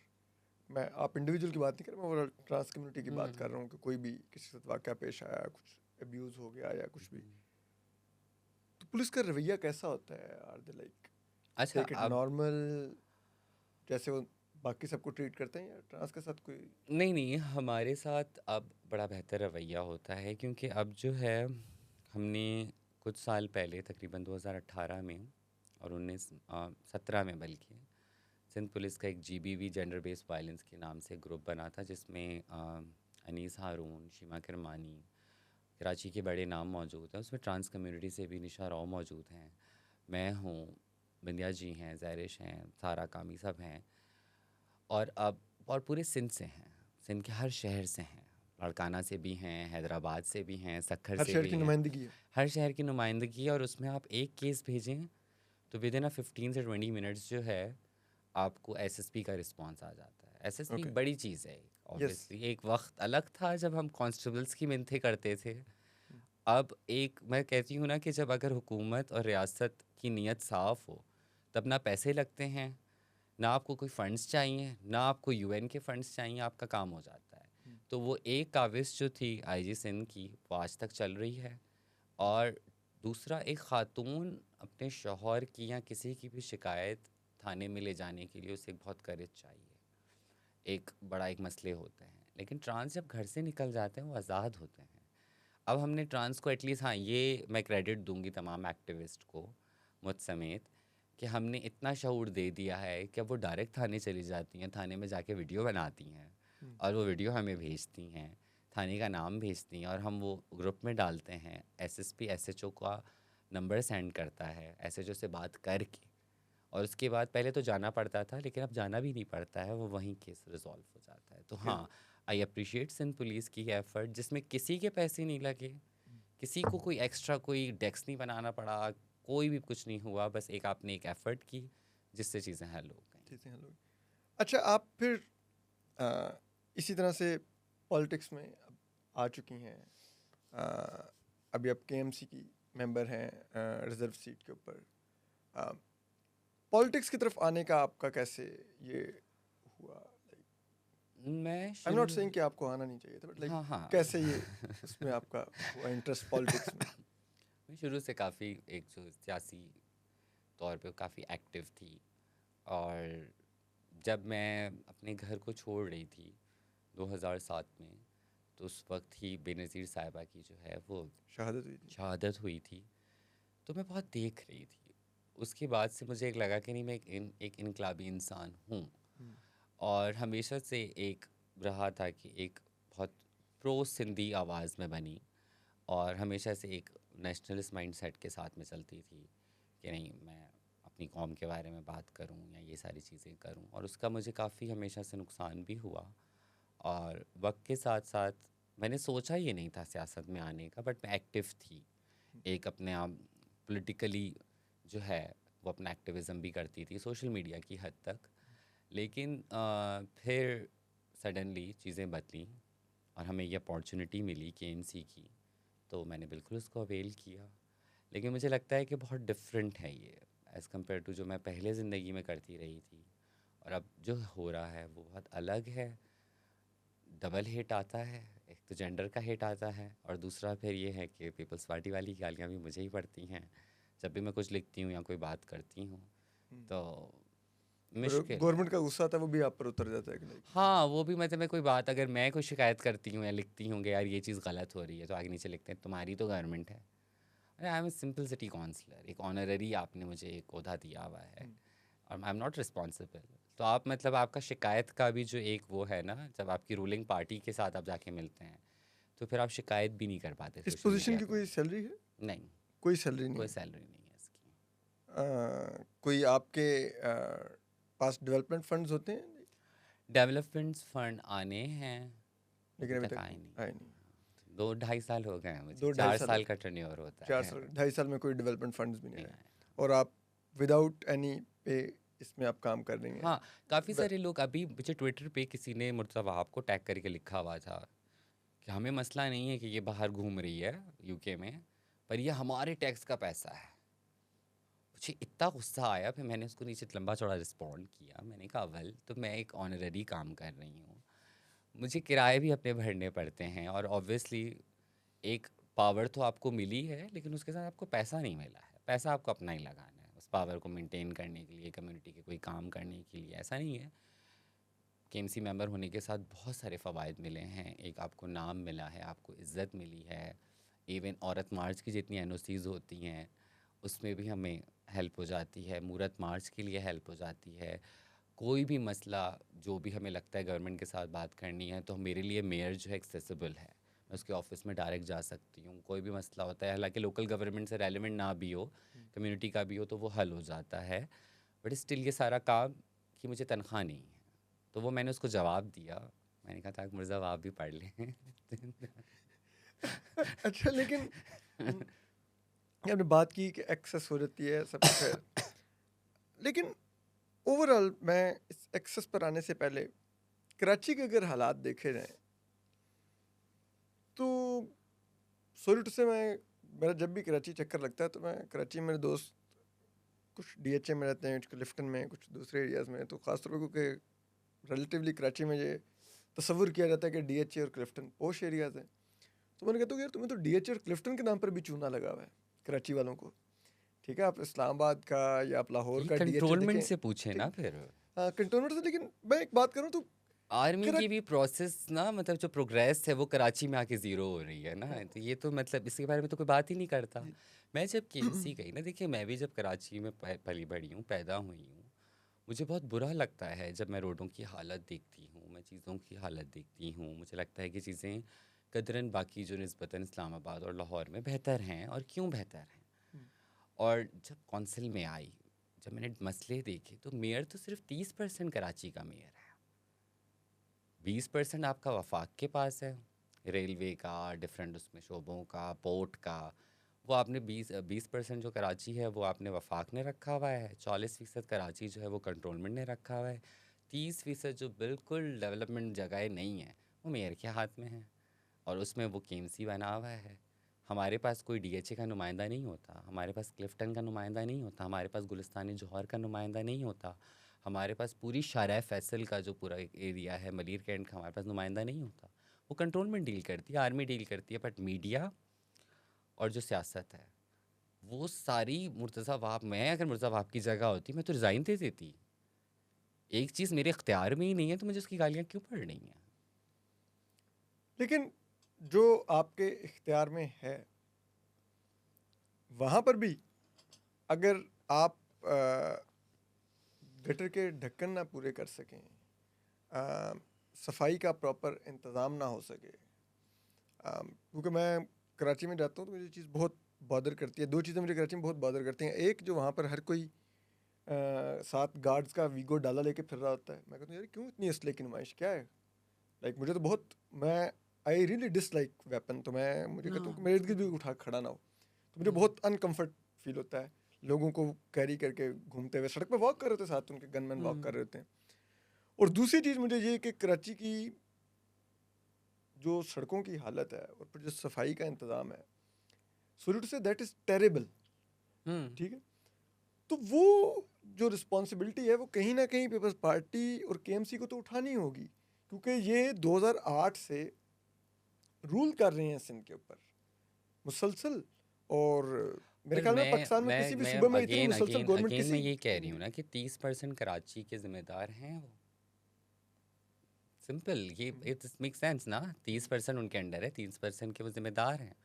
मैं आप इंडिविजुअल की बात नहीं कर रहा, मैं ओवरऑल ट्रांस कम्युनिटी की बात कर रहा हूँ कि कोई भी किसी के साथ वाक़या पेश आया, कुछ अब्यूज़ हो गया या कुछ भी, तो पुलिस का रवैया कैसा होता है? आर दे लाइक अच्छा, टेक इट अब नॉर्मल जैसे वो बाकी सबको ट्रीट करते हैं, या ट्रांस के साथ कोई? नहीं नहीं, हमारे साथ अब बड़ा बेहतर रवैया होता है, क्योंकि अब जो है हमने कुछ साल पहले तकरीबन 2018 में और 17 में बल्कि सिंध पुलिस का एक जीबीवी जेंडर बेस्ड वायलेंस के नाम से ग्रुप बना था, जिसमें अनीस हारून, शीमा किरमानी, कराची के बड़े नाम मौजूद हैं। उसमें ट्रांस कम्युनिटी से भी निशा राव मौजूद हैं, मैं हूँ, बिंदिया जी हैं, ज़ैरिश हैं, सारा कामी सब हैं। और पूरे सिंध से हैं, सिंध के हर शहर से हैं, लड़काना से भी हैं, हैदराबाद से भी हैं, सक्खर हर से शहर भी की हैं। नुमाइंदगी है। हर शहर की नुमाइंदगी है, और उसमें आप एक केस भेजें तो विद इन 15 से 20 मिनट्स जो है आपको एसएसपी का रिस्पांस आ जाता है। SSP okay. बड़ी चीज़ है। यस। ऑब्वियसली एक वक्त अलग था जब हम कांस्टेबल्स की मिन्नतें करते थे। अब एक मैं कहती हूँ ना कि जब अगर हुकूमत और रियासत की नीयत साफ़ हो, तब ना पैसे लगते हैं, ना आपको कोई फ़ंड्स चाहिए, ना आपको यूएन के फ़ंड्स चाहिए, आपका काम हो जाता है। तो वो एक काविश जो थी आईजी सिंध की, वो आज तक चल रही है। और दूसरा, एक ख़ातून अपने शौहर की या किसी की भी शिकायत थाने में ले जाने के लिए उसे बहुत करेज चाहिए, एक मसले होते हैं। लेकिन ट्रांस जब घर से निकल जाते हैं वो आज़ाद होते हैं। अब हमने ट्रांस को एटलीस्ट, हाँ ये मैं क्रेडिट दूंगी तमाम एक्टिविस्ट को मुझ समेत, कि हमने इतना शऊर दे दिया है कि अब वो डायरेक्ट थाने चली जाती हैं, थाने में जाके वीडियो बनाती हैं और वो वीडियो हमें भेजती हैं, थाने का नाम भेजती हैं और हम वो ग्रुप में डालते हैं। एसएसपी एसएचओ का नंबर सेंड करता है, एसएचओ से बात करके, और उसके बाद पहले तो जाना पड़ता था, लेकिन अब जाना भी नहीं पड़ता है, वो वहीं केस रिजॉल्व हो जाता है। तो हाँ, आई अप्रिशिएट सिंध पुलिस की एफर्ट, जिसमें किसी के पैसे नहीं लगे, किसी को कोई एक्स्ट्रा कोई डेस्क नहीं बनाना पड़ा, कोई भी कुछ नहीं हुआ, बस एक आपने एक एफर्ट की जिससे चीज़ें हल हो गई। चीज़ें हेलो। अच्छा, आप फिर इसी तरह से पॉलिटिक्स में अब आ चुकी हैं। अभी आप केएमसी की मेंबर हैं रिजर्व सीट के ऊपर। पॉलिटिक्स की तरफ आने का आपका कैसे ये हुआ? मैं आई एम नॉट शुरू सेइंग कि आपको आना नहीं चाहिए था, बट लाइक हाँ हाँ कैसे ये उसमें आपका हुआ इंटरेस्ट पॉलिटिक्स में? मैं शुरू से काफ़ी एक जो सियासी तौर पे काफ़ी एक्टिव थी। और जब मैं अपने घर को छोड़ रही थी 2007 में, तो उस वक्त ही बेनज़ीर साहिबा की जो है वो शहादत हुई थी। शहादत हुई थी। तो मैं बहुत देख रही थी। उसके बाद से मुझे एक लगा कि नहीं, मैं एक इनकलाबी इंसान हूँ, और हमेशा से एक रहा था कि एक बहुत प्रो सिंधी आवाज़ में बनी, और हमेशा से एक नेशनलिस्ट माइंडसेट के साथ में चलती थी कि नहीं, मैं अपनी कौम के बारे में बात करूं या ये सारी चीज़ें करूं। और उसका मुझे काफ़ी हमेशा से नुकसान भी हुआ। और वक्त के साथ साथ मैंने सोचा ये नहीं था सियासत में आने का, बट मैं एक्टिव थी, एक अपने आप पॉलिटिकली जो है वो अपना एक्टिविज़म भी करती थी सोशल मीडिया की हद तक। लेकिन फिर सडनली चीज़ें बदली और हमें ये अपॉर्चुनिटी मिली केएमसी की, तो मैंने बिल्कुल उसको अवेल किया। लेकिन मुझे लगता है कि बहुत डिफरेंट है ये एज़ कम्पेयर टू जो मैं पहले ज़िंदगी में करती रही थी, और अब जो हो रहा है वो बहुत अलग है। डबल हिट आता है, एक तो जेंडर का हिट आता है, और दूसरा फिर ये है कि पीपल्स पार्टी वाली गालियाँ भी मुझे ही पड़ती हैं जब भी मैं कुछ लिखती हूँ या कोई बात करती हूँ। तो मुश्किल है। गवर्नमेंट का गुस्सा था वो भी आप पर उतर जाता है कि लाइक? हाँ, वो भी मतलब मैं कोई बात, अगर मैं कोई शिकायत करती हूँ या लिखती हूँ कि यार ये चीज़ गलत हो रही है, तो आगे नीचे लिखते हैं तुम्हारी तो गवर्नमेंट है। अरे I am a simple city councillor, एक ऑनररी आपने मुझे एक ओहदा दिया हुआ है, और आई एम नॉट रिस्पॉन्सिबल। तो आप मतलब आपका शिकायत का भी जो एक वो है ना, जब आपकी रूलिंग पार्टी के साथ आप जाके मिलते हैं तो फिर आप शिकायत भी नहीं कर पाते इस सोशल पोजीशन मीडिया की पे। कोई सैलरी है? नहीं, कोई सैलरी नहीं कोई है। सैलरी नहीं है इसकी। कोई आपके पास डेवलपमेंट फंड्स होते हैं? डेवलपमेंट फंड आने हैं, लेकिन अभी अभी तक तक आए नहीं। आए नहीं। 2-2.5 साल हो गए हैं मुझे, 2-2.5 4 साल हो साल गए। का टर्नओवर होता 4 है। साल 2.5 साल में कोई डेवलपमेंट फंड्स भी नहीं नहीं आए, आया। और आप विदाउट एनी पे इसमें आप काम कर रही हैं। हाँ, काफ़ी वे- सारे लोग, अभी मुझे ट्विटर पे किसी ने मुर्तज़ा वहाब को टैग करके लिखा हुआ था कि हमें मसला नहीं है कि ये बाहर घूम रही है यूके में, पर ये हमारे टैक्स का पैसा है। मुझे इतना गुस्सा आया, फिर मैंने उसको नीचे लंबा चौड़ा रिस्पॉन्ड किया। मैंने कहा वेल, तो मैं एक ऑनररी काम कर रही हूँ, मुझे किराए भी अपने भरने पड़ते हैं, और ऑब्वियसली एक पावर तो आपको मिली है, लेकिन उसके साथ आपको पैसा नहीं मिला है। पैसा आपको अपना ही लगाना है उस पावर को मेंटेन करने के लिए, कम्युनिटी के कोई काम करने के लिए। ऐसा नहीं है। केएमसी मेंबर होने के साथ बहुत सारे फ़वाइद मिले हैं। एक आपको नाम मिला है, आपको इज़्ज़त मिली है। इवन औरत मार्च की जितनी एनओसीज़ होती हैं उसमें भी हमें हेल्प हो जाती है, मूरत मार्च के लिए हेल्प हो जाती है। कोई भी मसला जो भी हमें लगता है गवर्नमेंट के साथ बात करनी है, तो मेरे लिए मेयर जो है एक्सेसिबल है, मैं उसके ऑफिस में डायरेक्ट जा सकती हूँ। कोई भी मसला होता है, हालांकि लोकल गवर्नमेंट से रेलिवेंट ना भी हो, कम्युनिटी का भी हो, तो वो हल हो जाता है। बट स्टिल ये सारा काम कि मुझे तनख्वाह नहीं है, तो वो मैंने उसको जवाब दिया। मैंने कहा था कि मिर्ज़ा आप भी पढ़ लें। अच्छा, लेकिन ये आपने बात की कि एक्सेस हो जाती है, सब कुछ है, लेकिन ओवरऑल मैं इस एक्सेस पर आने से पहले कराची के अगर हालात देखे जाएं तो सोलिट से मेरा जब भी कराची चक्कर लगता है तो मैं कराची में, मेरे दोस्त कुछ डीएचए में रहते हैं, कुछ क्लिफ्टन में, कुछ दूसरे एरियाज़ में, तो ख़ासतौर पर क्योंकि रिलेटिवली कराची में ये तस्वुर किया जाता है कि डीएचए और क्लिफ्टन पोश एरियाज़ हैं, तो मैंने कहता हूँ यार तुम्हें तो डीएचए और क्लिफ्टन के नाम पर भी चूना लगा हुआ है कराची वालों को। ठीक है, आप इस्लामाबाद का या आप लाहौर ये का डीएचए कंट्रोलमेंट देखें। से पूछे ना ठीक, फिर। हाँ कंटोनमेंट से, लेकिन मैं एक बात करूँ तो आर्मी करा की भी प्रोसेस ना, मतलब जो प्रोग्रेस है वो कराची में आके ज़ीरो हो रही है ना, तो ये तो मतलब इसके बारे में तो कोई बात ही नहीं करता। मैं जब केएमसी गई ना, देखिए मैं भी जब कराची में पली बड़ी हूँ, पैदा हुई हूँ, मुझे बहुत बुरा लगता है जब मैं रोडों की हालत देखती हूँ, मैं चीज़ों की हालत देखती हूँ। मुझे लगता है कि चीज़ें कदरन बाकी जो निस्बतन इस्लामाबाद और लाहौर में बेहतर हैं, और क्यों बेहतर हैं। और जब कौंसिल में आई, जब मैंने मसले देखे, तो मेयर तो सिर्फ 30% कराची का मेयर है, 20% आपका वफाक के पास है, रेलवे का, डिफरेंट उसमें शोबों का, पोर्ट का। वो आपने 20% जो कराची है वो आपने वफाक ने रखा हुआ है, 40% कराची जो है वो कंट्रोलमेंट ने रखा हुआ है, 30% जो बिल्कुल डेवलपमेंट जगह नहीं है वो मेयर के हाथ में है, और उसमें वो केएमसी बना हुआ है। हमारे पास कोई डीएचए का नुमाइंदा नहीं होता, हमारे पास क्लिफ्टन का नुमाइंदा नहीं होता, हमारे पास गुलिस्तानी जौहर का नुमाइंदा नहीं होता, हमारे पास पूरी शारा फैसल का जो पूरा एक एरिया है मलिर कैंट का, हमारे पास नुमाइंदा नहीं होता। वो कंट्रोलमेंट डील करती है, आर्मी डील करती है, बट मीडिया और जो सियासत है वो सारी मुर्तज़ा वहाब। मैं अगर मुर्तज़ा वहाब की जगह होती मैं तो रिज़ाइन दे देती। एक चीज़ मेरे इख्तियार में ही नहीं है तो मुझे उसकी गालियाँ क्यों पड़ रही हैं। लेकिन जो आपके इख्तियार में है वहाँ पर भी अगर आप गटर के ढक्कन ना पूरे कर सकें, सफाई का प्रॉपर इंतज़ाम ना हो सके, क्योंकि मैं कराची में जाता हूँ तो मुझे ये चीज़ बहुत बॉदर करती है। दो चीज़ें मुझे कराची में बहुत बॉदर करती हैं। एक, जो वहाँ पर हर कोई साथ गार्ड्स का वीगो डाला लेके फिर रहा होता है। मैं कहता हूँ यार क्यों इतनी असले की नुमाइश, क्या है? लाइक मुझे तो बहुत, मैं आई रियली डिसलाइक वेपन, तो मैं मुझे कहता हूँ कि मेरे इर्द गिर्द भी उठा खड़ा ना हो, तो मुझे बहुत अनकम्फर्ट फील होता है लोगों को कैरी करके घूमते हुए। सड़क पे वॉक कर रहे होते, साथ उनके गनमैन वॉक कर रहे होते हैं। और दूसरी चीज़ मुझे ये कि कराची की जो सड़कों की हालत है और फिर जो सफाई का इंतज़ाम है, sorry to say that is terrible. ठीक है, तो वो जो रिस्पॉन्सिबिलिटी है वो कहीं ना कहीं पीपल्स पार्टी और केएमसी को तो उठानी होगी, क्योंकि ये 2008 से रूल कर रहे हैं सिंध के ऊपर मुसलसल। और मेरे पर ख्याल में मैं पाकिस्तान में मैं किसी भी मैं सूबे में इतनी अगेन मुसलसल अगेन गवर्नमेंट अगेन मैं किसी। ये कह रही हूँ ना कि 30% कराची के जिम्मेदार हैं वो। सिंपल, ये इट मेक सेंस ना, 30% उनके अंडर है, 30% के वो जिम्मेदार हैं।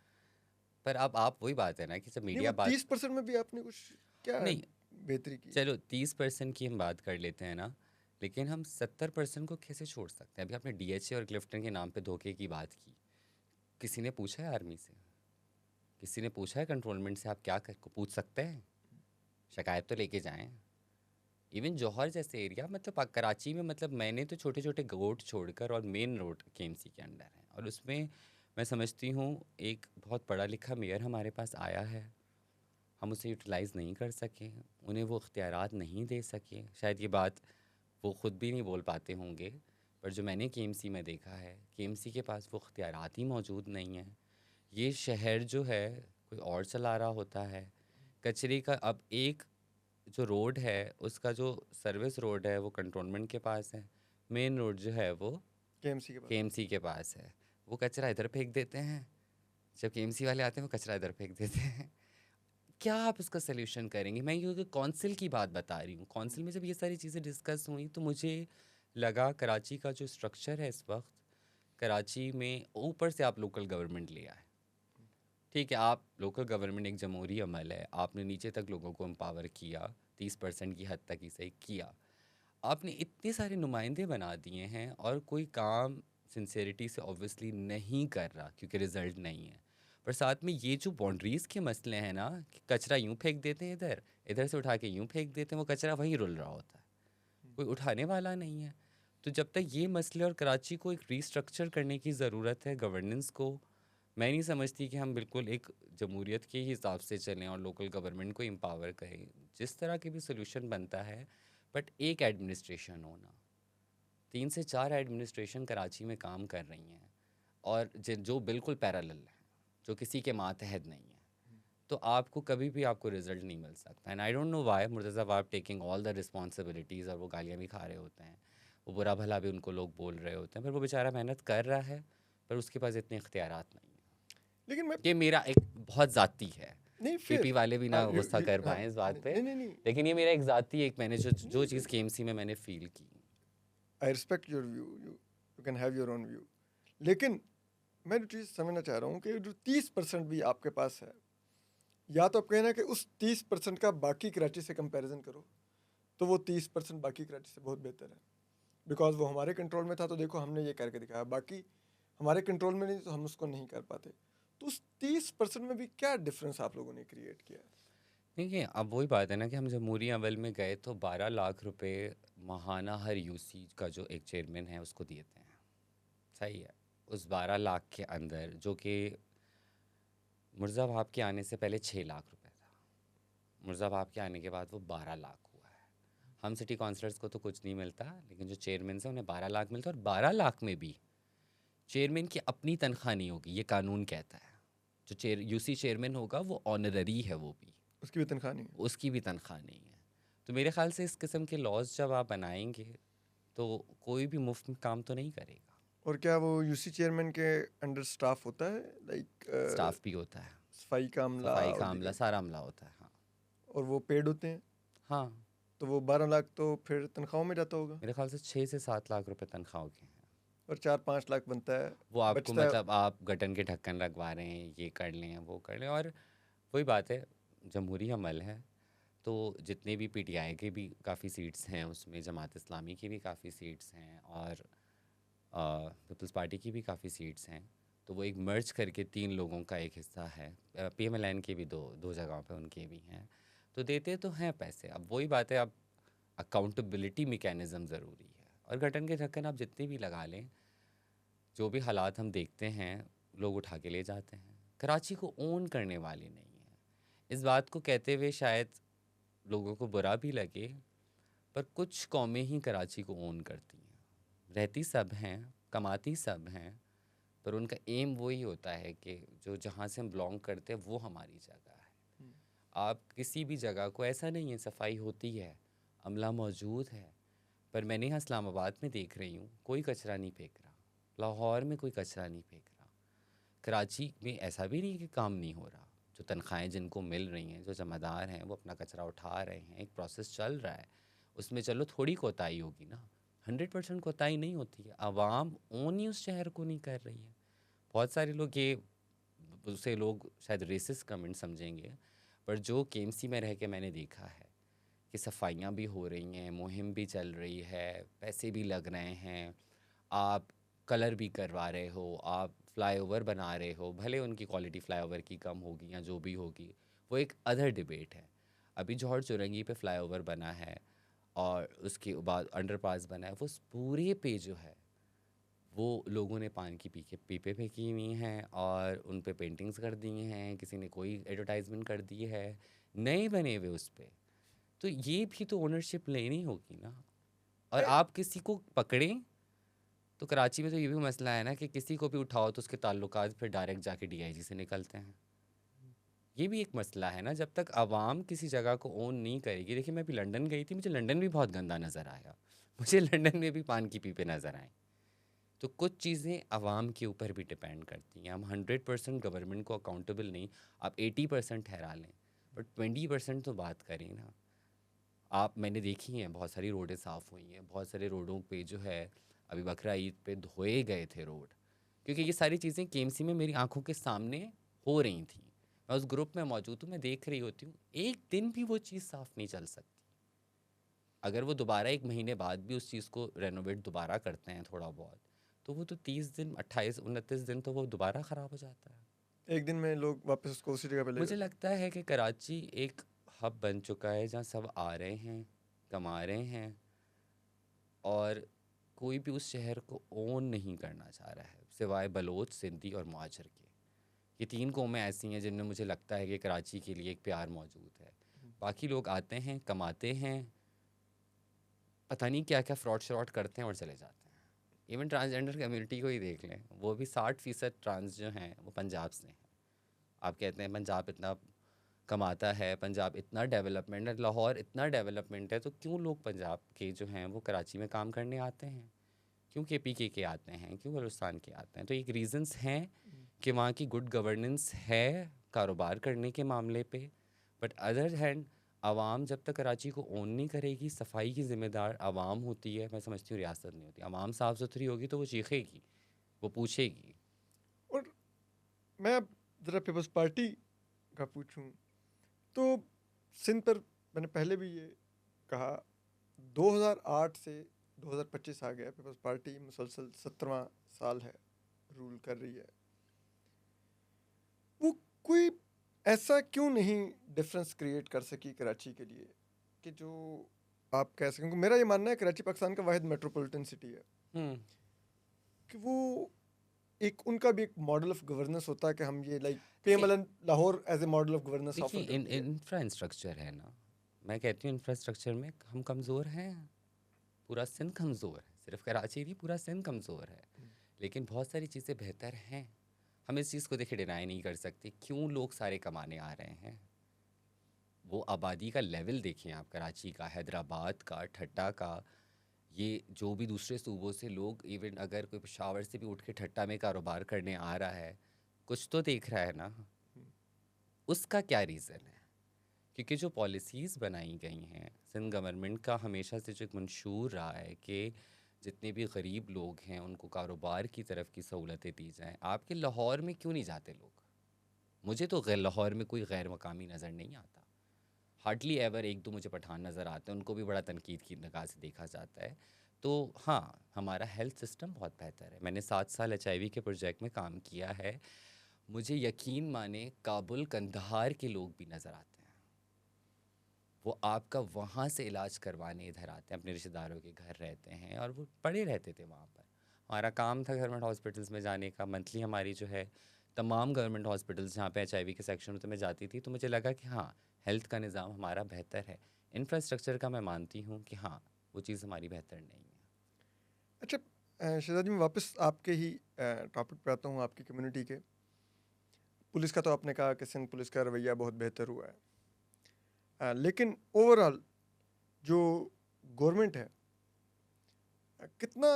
पर अब आप वही बात है ना कि जब नहीं, वो मीडिया बात, 30% में भी आपने कुछ क्या नहीं बेहतरी की है। चलो 30% की हम बात कर लेते हैं ना, लेकिन हम 70% को कैसे छोड़ सकते हैं? अभी आपने डीएचए और क्लिफ्टन के नाम पे धोखे की बात की। किसी ने पूछा है आर्मी से? किसी ने पूछा है कंट्रोलमेंट से आप क्या कर को पूछ सकते हैं? शिकायत तो लेके जाएं। इवन जौहर जैसे एरिया, मतलब कराची में, मतलब मैंने तो छोटे छोटे गोट छोड़कर, और मेन रोड केएमसी के अंडर है, और उसमें मैं समझती हूँ एक बहुत पढ़ा लिखा मेयर हमारे पास आया है, हम उसे यूटिलाइज़ नहीं कर सके, उन्हें वो इख्तियारात नहीं दे सके। शायद ये बात वो ख़ुद भी नहीं बोल पाते होंगे, पर जो मैंने केएमसी में देखा है, केएमसी के पास वो इख्तियारात ही मौजूद नहीं है। ये शहर जो है कोई और चला रहा होता है। कचरे का अब एक जो रोड है, उसका जो सर्विस रोड है वो कंटोनमेंट के पास है, मेन रोड जो है वो केएमसी के पास। केएमसी के पास है। वो कचरा इधर फेंक देते हैं, जब केएमसी वाले आते हैं वो कचरा इधर फेंक देते हैं। क्या आप इसका सल्यूशन करेंगे? मैं ये कौंसिल की बात बता रही हूँ। कौंसिल में जब ये सारी चीज़ें डिस्कस हुई तो मुझे लगा कराची का जो स्ट्रक्चर है इस वक्त, कराची में ऊपर से आप लोकल गवर्नमेंट ले आए, ठीक है, आप लोकल गवर्नमेंट एक जमहूरी अमल है, आपने नीचे तक लोगों को एम्पावर किया, 30% की हद तक ही सही किया, आपने इतने सारे नुमाइंदे बना दिए हैं, और कोई काम सिंसेरिटी से ऑब्वियसली नहीं कर रहा क्योंकि रिज़ल्ट नहीं है। पर साथ में ये जो बाउंड्रीज़ के मसले हैं ना, कि कचरा यूँ फेंक देते हैं इधर, इधर से उठा के यूँ फेंक देते हैं, वो कचरा वहीं रुल रहा होता है, कोई उठाने वाला नहीं है। तो जब तक ये मसले, और कराची को एक रीस्ट्रक्चर करने की ज़रूरत है गवर्नेंस को, मैं नहीं समझती कि हम बिल्कुल एक जमहूरियत के हिसाब से चलें और लोकल गवर्नमेंट को एम्पावर करें। जिस तरह के भी सोल्यूशन बनता है, बट एक एडमिनिस्ट्रेशन होना, 3 से 4 एडमिनिस्ट्रेशन कराची में काम कर रही हैं, और जो बिल्कुल पैरेलल है, जो किसी के मातहत नहीं है, तो आपको कभी भी आपको रिजल्ट नहीं मिल सकता। And I don't know why Murtaza आप टेकिंग ऑल द रिस्पॉन्सिबिलिटीज़, और वो गालियाँ भी खा रहे होते हैं, वो बुरा भला भी उनको लोग बोल रहे होते हैं, पर वो बेचारा मेहनत कर रहा है, पर उसके पास इतने इख्तियारात नहीं है। लेकिन मैं ये मेरा एक बहुत ज़ाती है, नहीं केपी फिर वाले भी ना गुस्सा कर हाँ, पाएँ इस बात पे, नहीं नहीं नहीं लेकिन ये मेरा एक ज़ाती, एक मैंने जो जो नहीं, चीज़ केएमसी में मैंने फ़ील की। I respect your view, you can have your own view, लेकिन मैं जो चीज़ समझना चाह रहा हूँ कि जो 30% भी आपके पास है, या तो आप कहना कि उस 30% का बाकी कराची से कंपैरिजन करो, तो वो 30% बाकी कराची से बहुत बेहतर है, बिकॉज वो हमारे कंट्रोल में था, तो देखो हमने ये करके दिखाया। बाकी हमारे कंट्रोल में नहीं, तो हम उसको नहीं कर पाते। तो उस 30% में भी क्या डिफरेंस आप लोगों ने क्रिएट किया है? देखिए, अब वही बात है ना कि हम जमहूरी अमल में गए तो 12 लाख रुपए माहाना हर यूसी का जो एक चेयरमैन है उसको देते हैं, सही है। उस 12 लाख के अंदर, जो कि मुर्ज़ा वहाब के आने से पहले 6 लाख रुपए था, मुर्ज़ा वहाब के आने के बाद वो 12 लाख हुआ है। हम सिटी काउंसलर्स को तो कुछ नहीं मिलता, लेकिन जो चेयरमैन हैं उन्हें 12 लाख मिलता है, और 12 लाख में भी चेयरमैन की अपनी तनख्वाह नहीं होगी, ये कानून कहता है। जो यूसी चेयरमैन होगा वो ऑनररी है, वो भी, उसकी भी तनख्वाह नहीं है। उसकी भी तनख्वाह नहीं है। तो मेरे ख्याल से इस किस्म के लॉज जब आप बनाएंगे तो कोई भी मुफ्त में काम तो नहीं करेगा। और क्या वो यूसी चेयरमैन के अंडर स्टाफ होता है, लाइक स्टाफ भी होता है, सफाई का अमला सफाई और का अमला, दीगर, सारा अमला होता है, हाँ। और वो पेड होते हैं? हाँ, तो वो 12 लाख तो फिर तनख्वाहों में जाता होगा, मेरे ख्याल से 6 से 7 लाख रुपए तनख्वाह के हैं। और 4-5 लाख बनता है, वो आपको बचता है। मतलब आप गटन के ढक्कन लगवा रहे हैं, ये कर लें वो कर लें, और वही बात है, जमहूरी अमल है, तो जितने भी पीटीआई के भी काफ़ी सीट्स हैं उसमें, जमात इस्लामी की भी काफ़ी सीट्स हैं, और पीपल्स पार्टी की भी काफ़ी सीट्स हैं, तो वो एक मर्ज करके 3 लोगों का एक हिस्सा है। पीएमएलएन के भी दो जगहों पे उनके भी हैं, तो देते तो हैं पैसे। अब वही बात है, अब अकाउंटेबिलिटी मैकेनिज़्म ज़रूरी है, और गठन के ढक्कन आप जितने भी लगा लें, जो भी हालात हम देखते हैं, लोग उठा के ले जाते हैं। कराची को ओन करने वाले नहीं है। इस बात को कहते हुए शायद लोगों को बुरा भी लगे, पर कुछ कौमें ही कराची को ओन करती हैं, रहती सब हैं, कमाती सब हैं, पर उनका एम वही होता है कि जो जहाँ से हम बिलोंग करते हैं वो हमारी जगह है। आप किसी भी जगह को, ऐसा नहीं है, सफाई होती है, अमला मौजूद है, पर मैंने यहाँ इस्लामाबाद में देख रही हूँ कोई कचरा नहीं फेंक रहा, लाहौर में कोई कचरा नहीं फेंक रहा, कराची में ऐसा भी नहीं कि काम नहीं हो रहा। जो तनख्वाहें जिनको मिल रही हैं, जो जमादार हैं, वो अपना कचरा उठा रहे हैं, एक प्रोसेस चल रहा है, उसमें चलो थोड़ी कोताही होगी ना, 100% कोताही नहीं होती है। आवाम ओन ही उस शहर को नहीं कर रही है। बहुत सारे लोग ये, उसे लोग शायद रेसिस्ट कमेंट समझेंगे, पर जो केएमसी में रह के मैंने देखा है कि सफाइयाँ भी हो रही हैं, मुहिम भी चल रही है, पैसे भी लग रहे हैं, आप कलर भी करवा रहे हो, आप फ्लाईओवर बना रहे हो, भले उनकी क्वालिटी फ्लाईओवर की कम होगी या जो भी होगी, वो एक अदर डिबेट है। अभी जौहर चुरंगी पे फ्लाईओवर बना है और उसके बाद अंडरपास बना है, वो पूरे पे जो है वो लोगों ने पान की पीपे फेंकी हुई हैं और उन पे पेंटिंग्स कर दी हैं, किसी ने कोई एडवर्टाइजमेंट कर दी है, नए बने हुए उस पे। तो ये भी तो ओनरशिप लेनी होगी ना। और नहीं, आप किसी को पकड़ें तो कराची में तो ये भी मसला है ना कि किसी को भी उठाओ तो उसके ताल्लुकात फिर डायरेक्ट जाके डीआईजी से निकलते हैं। ये भी एक मसला है ना, जब तक आवाम किसी जगह को ओन नहीं करेगी। देखिए मैं अभी लंदन गई थी, मुझे लंदन भी बहुत गंदा नज़र आया, मुझे लंदन में भी पान की पीपे नज़र आए। तो कुछ चीज़ें आवाम के ऊपर भी डिपेंड करती हैं। हम 100% गवर्नमेंट को अकाउंटेबल नहीं, आप 80% ठहरा लें, बट 20% तो बात करें ना। आप मैंने देखी हैं बहुत सारी रोडें साफ़ हुई हैं, बहुत सारे रोडों पे जो है अभी बकरा ईद पे धोए गए थे रोड, क्योंकि ये सारी चीज़ें केएमसी में मेरी आंखों के सामने हो रही थी। मैं उस ग्रुप में मौजूद हूँ, मैं देख रही होती हूँ, एक दिन भी वो चीज़ साफ़ नहीं चल सकती। अगर वो दोबारा 1 महीने बाद भी उस चीज़ को रेनोवेट दोबारा करते हैं थोड़ा बहुत, तो वो तो 30 दिन 28 29 दिन तो वो दोबारा ख़राब हो जाता है। एक दिन में लोग वापस उसको उसी जगह पे ले मुझे जाते लगता है कि कराची एक हब बन चुका है जहाँ सब आ रहे हैं, कमा रहे हैं, और कोई भी उस शहर को ओन नहीं करना चाह रहा है सिवाय बलोच, सिंधी और मुहाजिर के। ये 3 कौमें ऐसी हैं जिनमें मुझे लगता है कि कराची के लिए एक प्यार मौजूद है। बाकी लोग आते हैं, कमाते हैं, पता नहीं क्या क्या फ्रॉड श्रॉड करते हैं और चले जाते हैं। इवन ट्रांसजेंडर कम्युनिटी को ही देख लें, वो भी 60% ट्रांस जो हैं वो पंजाब से हैं। आप कहते हैं पंजाब इतना कमाता है, पंजाब इतना डेवलपमेंट है, लाहौर इतना डेवलपमेंट है, तो क्यों लोग पंजाब के जो हैं वो कराची में काम करने आते हैं? क्यों केपीके के आते हैं, क्यों बलूचिस्तान के आते हैं? तो एक रीजंस हैं कि वहाँ की गुड गवर्नेंस है कारोबार करने के मामले पे, बट अदर हैंड आवाम जब तक कराची को ओन नहीं करेगी, सफाई की ज़िम्मेदार आवाम होती है, मैं समझती हूँ रियासत नहीं होती। आवाम साफ़ सुथरी होगी तो वो चीखेगी, वो पूछेगी। और मैं अब ज़रा पीपल्स पार्टी का पूछूं तो सिंध पर मैंने पहले भी ये कहा, 2008 से 2025 आ गया, पीपल्स पार्टी मुसलसल 17वां साल है रूल कर रही है। वो कोई ऐसा क्यों नहीं डिफरेंस क्रिएट कर सकी कराची के लिए कि जो आप कह सकें? क्योंकि मेरा ये मानना है कराची पाकिस्तान का वाहिद मेट्रोपॉलिटन सिटी है हम्म कि वो एक उनका भी एक मॉडल ऑफ गवर्नेंस होता है कि हम ये लाइक देखिए PML Lahore as a model of governance offer देखिए करती है। इंफ्रास्ट्रक्चर है ना, मैं कहती हूँ इंफ्रास्ट्रक्चर में हम कमज़ोर हैं। पूरा सिंध कमज़ोर है, सिर्फ कराची नहीं, पूरा सिंध कमज़ोर है, लेकिन बहुत सारी चीज़ें बेहतर हैं। हम इस चीज़ को देखिए डिनाई नहीं कर सकते, क्यों लोग सारे कमाने आ रहे हैं। वो आबादी का लेवल देखें आप, कराची का, हैदराबाद का, ठट्टा का, ये जो भी दूसरे सूबों से लोग, इवन अगर कोई पेशावर से भी उठ के ठट्टा में कारोबार करने आ रहा है, कुछ तो देख रहा है ना। उसका क्या रीज़न है? क्योंकि जो पॉलिसीज़ बनाई गई हैं, सिंध गवर्नमेंट का हमेशा से जो एक मंशूर रहा है कि जितने भी गरीब लोग हैं उनको कारोबार की तरफ की सहूलतें दी जाएं। आपके लाहौर में क्यों नहीं जाते लोग? मुझे तो लाहौर में कोई गैर मकामी नज़र नहीं आता। हार्डली एवर 1-2 मुझे पठान नज़र आते हैं, उनको भी बड़ा तनकीद की निगाह से देखा जाता है। तो हाँ, हमारा हेल्थ सिस्टम बहुत बेहतर है। मैंने 7 साल एचआईवी के प्रोजेक्ट में काम किया है। मुझे यकीन माने काबुल, कंधार के लोग भी नज़र आते हैं। वो आपका वहाँ से इलाज करवाने इधर आते हैं, अपने रिश्तेदारों के घर रहते हैं, और वो पड़े रहते थे वहाँ पर। हमारा काम था गवर्नमेंट हॉस्पिटल्स में जाने का, मंथली हमारी जो है तमाम गवर्नमेंट हॉस्पिटल्स जहाँ पे एचआईवी के सेक्शन होते मैं जाती थी। तो मुझे लगा कि हाँ, हेल्थ का निज़ाम हमारा बेहतर है। इंफ्रास्ट्रक्चर का मैं मानती हूँ कि हाँ, वो चीज़ हमारी बेहतर नहीं है। अच्छा, शहजाद जी, मैं वापस आपके ही टॉपिक पे आता हूँ, आपकी कम्युनिटी के। पुलिस का तो आपने कहा कि सिंध पुलिस का रवैया बहुत बेहतर हुआ है, लेकिन ओवरऑल जो गवर्नमेंट है, कितना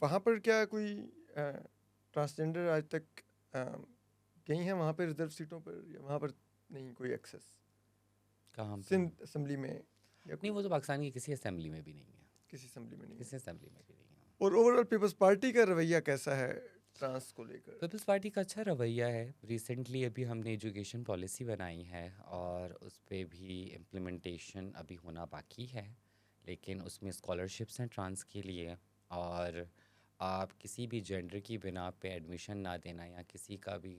वहाँ पर क्या कोई ट्रांसजेंडर आज तक अ, गई हैं वहाँ पे रिजर्व सीटों पर, या वहाँ पर नहीं कोई एक्सेस कहाँ पे? सिंध असेंबली में, या नहीं, कोई वो तो पाकिस्तान की किसी असेंबली में भी नहीं है, किसी असेंबली में नहीं है? किसी असेंबली में भी नहीं है। और ओवरऑल पीपल्स पार्टी का रवैया कैसा है ट्रांस को लेकर? पीपल्स पार्टी का अच्छा रवैया है। रिसेंटली अभी हमने एजुकेशन पॉलिसी बनाई है और उस पे भी इम्प्लीमेंटेशन अभी होना बाकी है, लेकिन उसमें स्कॉलरशिप्स हैं ट्रांस के लिए। और आप किसी भी जेंडर की बिना पे एडमिशन ना देना, या किसी का भी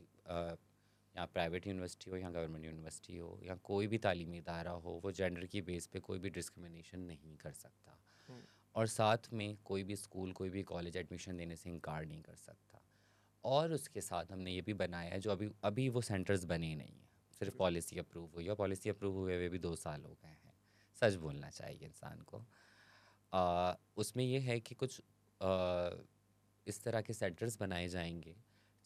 या प्राइवेट यूनिवर्सिटी हो या गवर्नमेंट यूनिवर्सिटी हो या कोई भी तालीमी इदारा हो, वो जेंडर की बेस पे कोई भी डिस्क्रिमिनेशन नहीं कर सकता। हम्म, और साथ में कोई भी स्कूल कोई भी कॉलेज एडमिशन देने से इनकार नहीं कर सकता। और उसके साथ हमने ये भी बनाया है, जो अभी अभी वो सेंटर्स बने नहीं हैं, सिर्फ पॉलिसी अप्रूव हुई है। पॉलिसी अप्रूव हुए हुए भी 2 साल हो गए हैं, सच बोलना चाहिए इंसान को। उसमें ये है कि कुछ इस तरह के सेंटर्स बनाए जाएंगे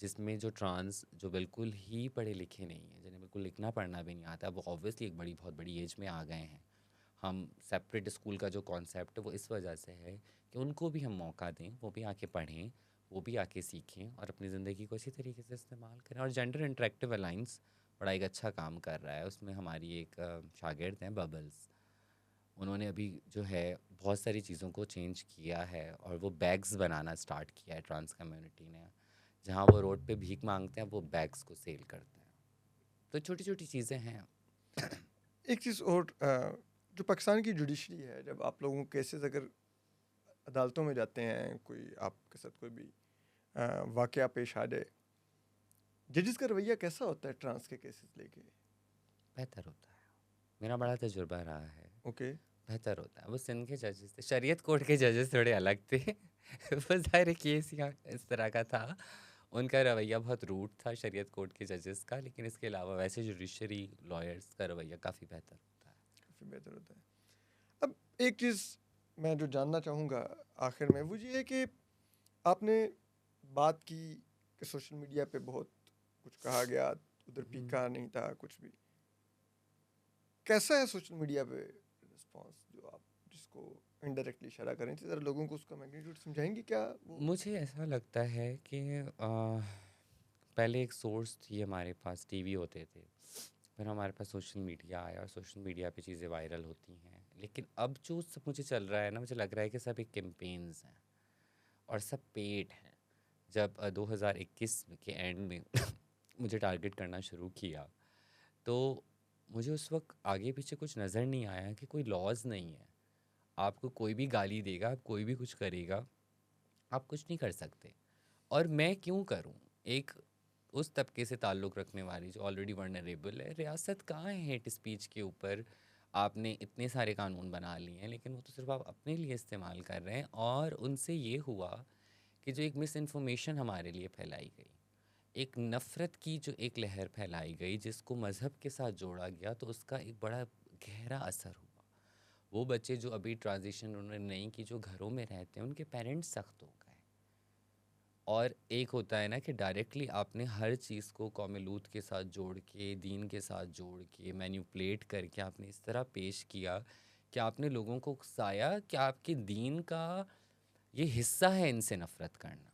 जिसमें जो ट्रांस जो बिल्कुल ही पढ़े लिखे नहीं हैं, जिन्हें बिल्कुल लिखना पढ़ना भी नहीं आता, वो ऑब्वियसली एक बहुत बड़ी एज में आ गए हैं। हम सेपरेट स्कूल का जो कॉन्सेप्ट है वो इस वजह से है कि उनको भी हम मौका दें, वो भी आके पढ़ें, वो भी आके सीखें और अपनी ज़िंदगी को इसी तरीके से इस्तेमाल करें। और जेंडर इंटरेक्टिव अलाइंस बड़ा एक अच्छा काम कर रहा है। उसमें हमारी एक शागिर्द हैं बबल्स, उन्होंने अभी जो है बहुत सारी चीज़ों को चेंज किया है और वो बैग्स बनाना स्टार्ट किया है ट्रांस कम्युनिटी ने। जहाँ वो रोड पे भीख मांगते हैं, वो बैग्स को सेल करते हैं। तो छोटी छोटी चीज़ें हैं। एक चीज़ और, जो पाकिस्तान की जुडिशरी है, जब आप लोगों के केसेस अगर अदालतों में जाते हैं, कोई आपके साथ कोई भी वाकया पेश आ जाए, जजेस का रवैया कैसा होता है ट्रांस के केसेस लेके? बेहतर होता है, मेरा बड़ा तजुर्बा रहा है। ओके। बेहतर होता है। वो सिंध के जजेस थे, शरीयत कोर्ट के जजेस थोड़े अलग थे। वो ज़ाहिर केस यहाँ इस तरह का था, उनका रवैया बहुत रूड था शरीयत कोर्ट के जजेस का। लेकिन इसके अलावा वैसे जुडिशरी लॉयर्स का रवैया काफ़ी बेहतर होता है। काफ़ी बेहतर होता है। अब एक चीज़ मैं जो जानना चाहूँगा आखिर में, वो ये है कि आपने बात की कि सोशल मीडिया पे बहुत कुछ कहा गया, उधर पीका नहीं था कुछ भी। कैसा है सोशल मीडिया पे रिस्पॉन्स, जो आप जिसको इनडायरेक्टली इशारा करें थे, ज़रा लोगों को उसका मैग्नीट्यूड समझाएंगे क्या वो? मुझे ऐसा लगता है कि पहले एक सोर्स थी हमारे पास, टीवी होते थे, फिर हमारे पास सोशल मीडिया आया और सोशल मीडिया पे चीज़ें वायरल होती हैं। लेकिन अब जो सब मुझे चल रहा है ना, मुझे लग रहा है कि सब एक कैंपेन्स हैं और सब पेड हैं। जब 2021 के एंड में मुझे टारगेट करना शुरू किया, तो मुझे उस वक्त आगे पीछे कुछ नज़र नहीं आया कि कोई लॉज नहीं है। आपको कोई भी गाली देगा, आप कोई भी कुछ करेगा, आप कुछ नहीं कर सकते। और मैं क्यों करूं? एक उस तबके से ताल्लुक़ रखने वाली जो ऑलरेडी वर्नरेबल है, रियासत कहाँ है हेट स्पीच के ऊपर? आपने इतने सारे कानून बना लिए हैं, लेकिन वो तो सिर्फ आप अपने लिए इस्तेमाल कर रहे हैं। और उनसे ये हुआ कि जो एक मिस इन्फॉर्मेशन हमारे लिए फैलाई गई, एक नफ़रत की जो एक लहर फैलाई गई जिसको मज़हब के साथ जोड़ा गया, तो उसका एक बड़ा गहरा असर हुआ। वो बच्चे जो अभी ट्रांजिशन उन्होंने नहीं की, जो घरों में रहते हैं, उनके पेरेंट्स सख्त हो गए। और एक होता है ना कि डायरेक्टली आपने हर चीज़ को कौम लूत के साथ जोड़ के, दीन के साथ जोड़ के, मैनिपुलेट करके आपने इस तरह पेश किया कि आपने लोगों को उकसाया कि आपके दीन का ये हिस्सा है इनसे नफ़रत करना,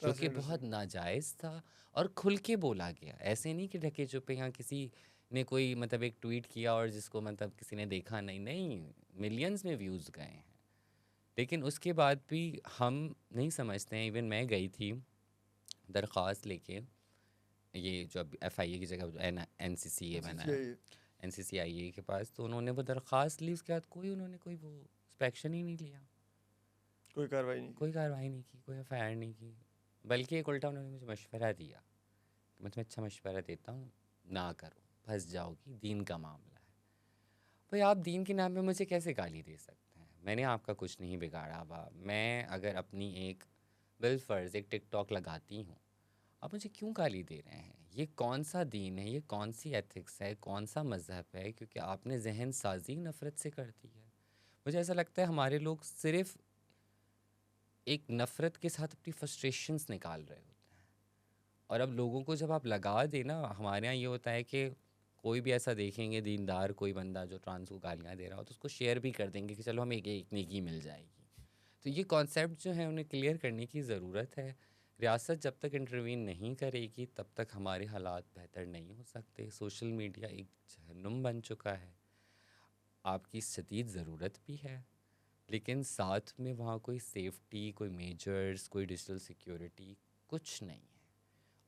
जो कि ट्रांसजेंडर से? बहुत नाजायज़ था। और खुल के बोला गया, ऐसे नहीं कि ढके छुपे यहाँ किसी ने कोई मतलब एक ट्वीट किया और जिसको मतलब किसी ने देखा नहीं, नहीं, मिलियंस में व्यूज़ गए हैं। लेकिन उसके बाद भी हम नहीं समझते हैं। इवन मैं गई थी दरख्वास्त लेके, ये जो अब FIA की जगह NCCA बना है, NCCI? NCCIA के पास, तो उन्होंने वो दरख्वास्त ली। उसके बाद उन्होंने कोई वो इंस्पेक्शन ही नहीं लिया, कोई कार्रवाई नहीं की? कोई कार्रवाई नहीं की, कोई FIR नहीं की। बल्कि एक उल्टा उन्होंने मुझे मशवरा दिया कि मैं तुम्हें अच्छा मशवरा देता हूँ, ना करो, फंस जाओगी, दीन का मामला है। भाई, आप दीन के नाम पे मुझे कैसे गाली दे सकते हैं? मैंने आपका कुछ नहीं बिगाड़ा हुआ। मैं अगर अपनी एक बिलफ़र्ज़ एक टिकटॉक लगाती हूँ, आप मुझे क्यों गाली दे रहे हैं? ये कौन सा दीन है? ये कौन सी एथिक्स है? कौन सा मज़हब है? क्योंकि आपने जहन साजी नफ़रत से कर दी है। मुझे ऐसा लगता है हमारे लोग सिर्फ एक नफ़रत के साथ अपनी फ्रस्ट्रेशंस निकाल रहे होते हैं। और अब लोगों को जब आप लगा देना, हमारे यहाँ ये होता है कि कोई भी ऐसा देखेंगे दीनदार कोई बंदा जो ट्रांस को गालियाँ दे रहा हो, तो उसको शेयर भी कर देंगे कि चलो हमें एक नेकी मिल जाएगी। तो ये कॉन्सेप्ट जो है उन्हें क्लियर करने की ज़रूरत है। रियासत जब तक इंटरवीन नहीं करेगी तब तक हमारे हालात बेहतर नहीं हो सकते। सोशल मीडिया एक जहन्नुम बन चुका है, आपकी शदीद ज़रूरत भी है, लेकिन साथ में वहाँ कोई सेफ्टी, कोई मेजर्स, कोई डिजिटल सिक्योरिटी कुछ नहीं है।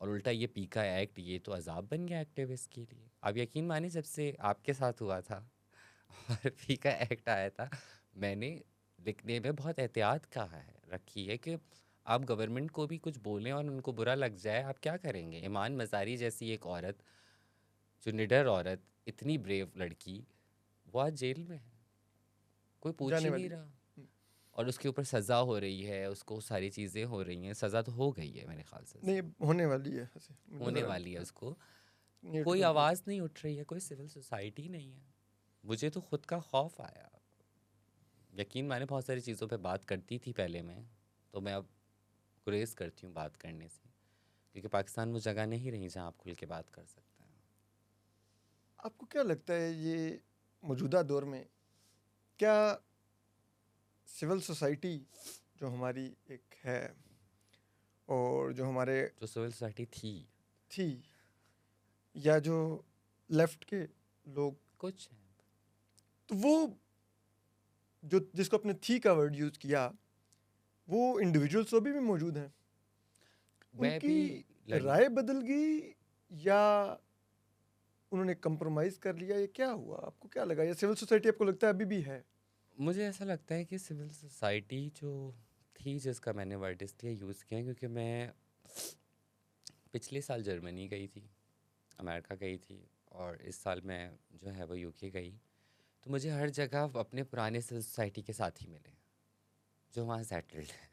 और उल्टा ये पीका एक्ट ये तो अजाब बन गया एक्टिविस्ट के लिए। आप यकीन मानिए जब से आपके साथ हुआ था और पीका एक्ट आया था, मैंने लिखने में बहुत एहतियात कहा है रखी है कि आप गवर्नमेंट को भी कुछ बोलें और उनको बुरा लग जाए, आप क्या करेंगे? ईमान मज़ारी जैसी एक औरत, जो निडर औरत, इतनी ब्रेव लड़की, वो आज जेल में है, कोई पूछ जाने ही नहीं वाली है। रहा। और उसके ऊपर सज़ा हो रही है, उसको सारी चीज़ें हो रही हैं, सज़ा तो हो गई है मेरे ख्याल से नहीं, उसको, होने वाली है ऐसे, मुझे होने लग रहा वाली है है। उसको। नीड टू कोई कंक्लूड। आवाज़ नहीं उठ रही है, कोई सिविल सोसाइटी नहीं है। मुझे तो खुद का खौफ आया। यकीन मैंने बहुत सारी चीज़ों पे बात करती थी पहले मैं, तो मैं अब गुरेज करती हूँ बात करने से, क्योंकि पाकिस्तान वो जगह नहीं रही जहाँ आप खुल के बात कर सकते हैं। आपको क्या लगता है ये मौजूदा दौर में क्या सिविल सोसाइटी जो हमारी एक है और जो हमारे जो सिविल सोसाइटी थी, या जो लेफ्ट के लोग, कुछ है, तो वो जो जिसको अपने थी का वर्ड यूज़ किया, वो इंडिविजुअल्स तो अभी भी मौजूद हैं। मैं उनकी भी लड़ने राय बदल गई या उन्होंने कंप्रोमाइज़ कर लिया, या क्या हुआ? आपको क्या लगा, या सिविल सोसाइटी आपको लगता है अभी भी है? मुझे ऐसा लगता है कि सिविल सोसाइटी जो थी, जिसका मैंने वर्ड इसलिए यूज़ किया क्योंकि मैं पिछले साल जर्मनी गई थी, अमेरिका गई थी, और इस साल मैं जो है वो यूके गई। तो मुझे हर जगह अपने पुराने सिविल सोसाइटी के साथ ही मिले जो वहाँ सेटल्ड है।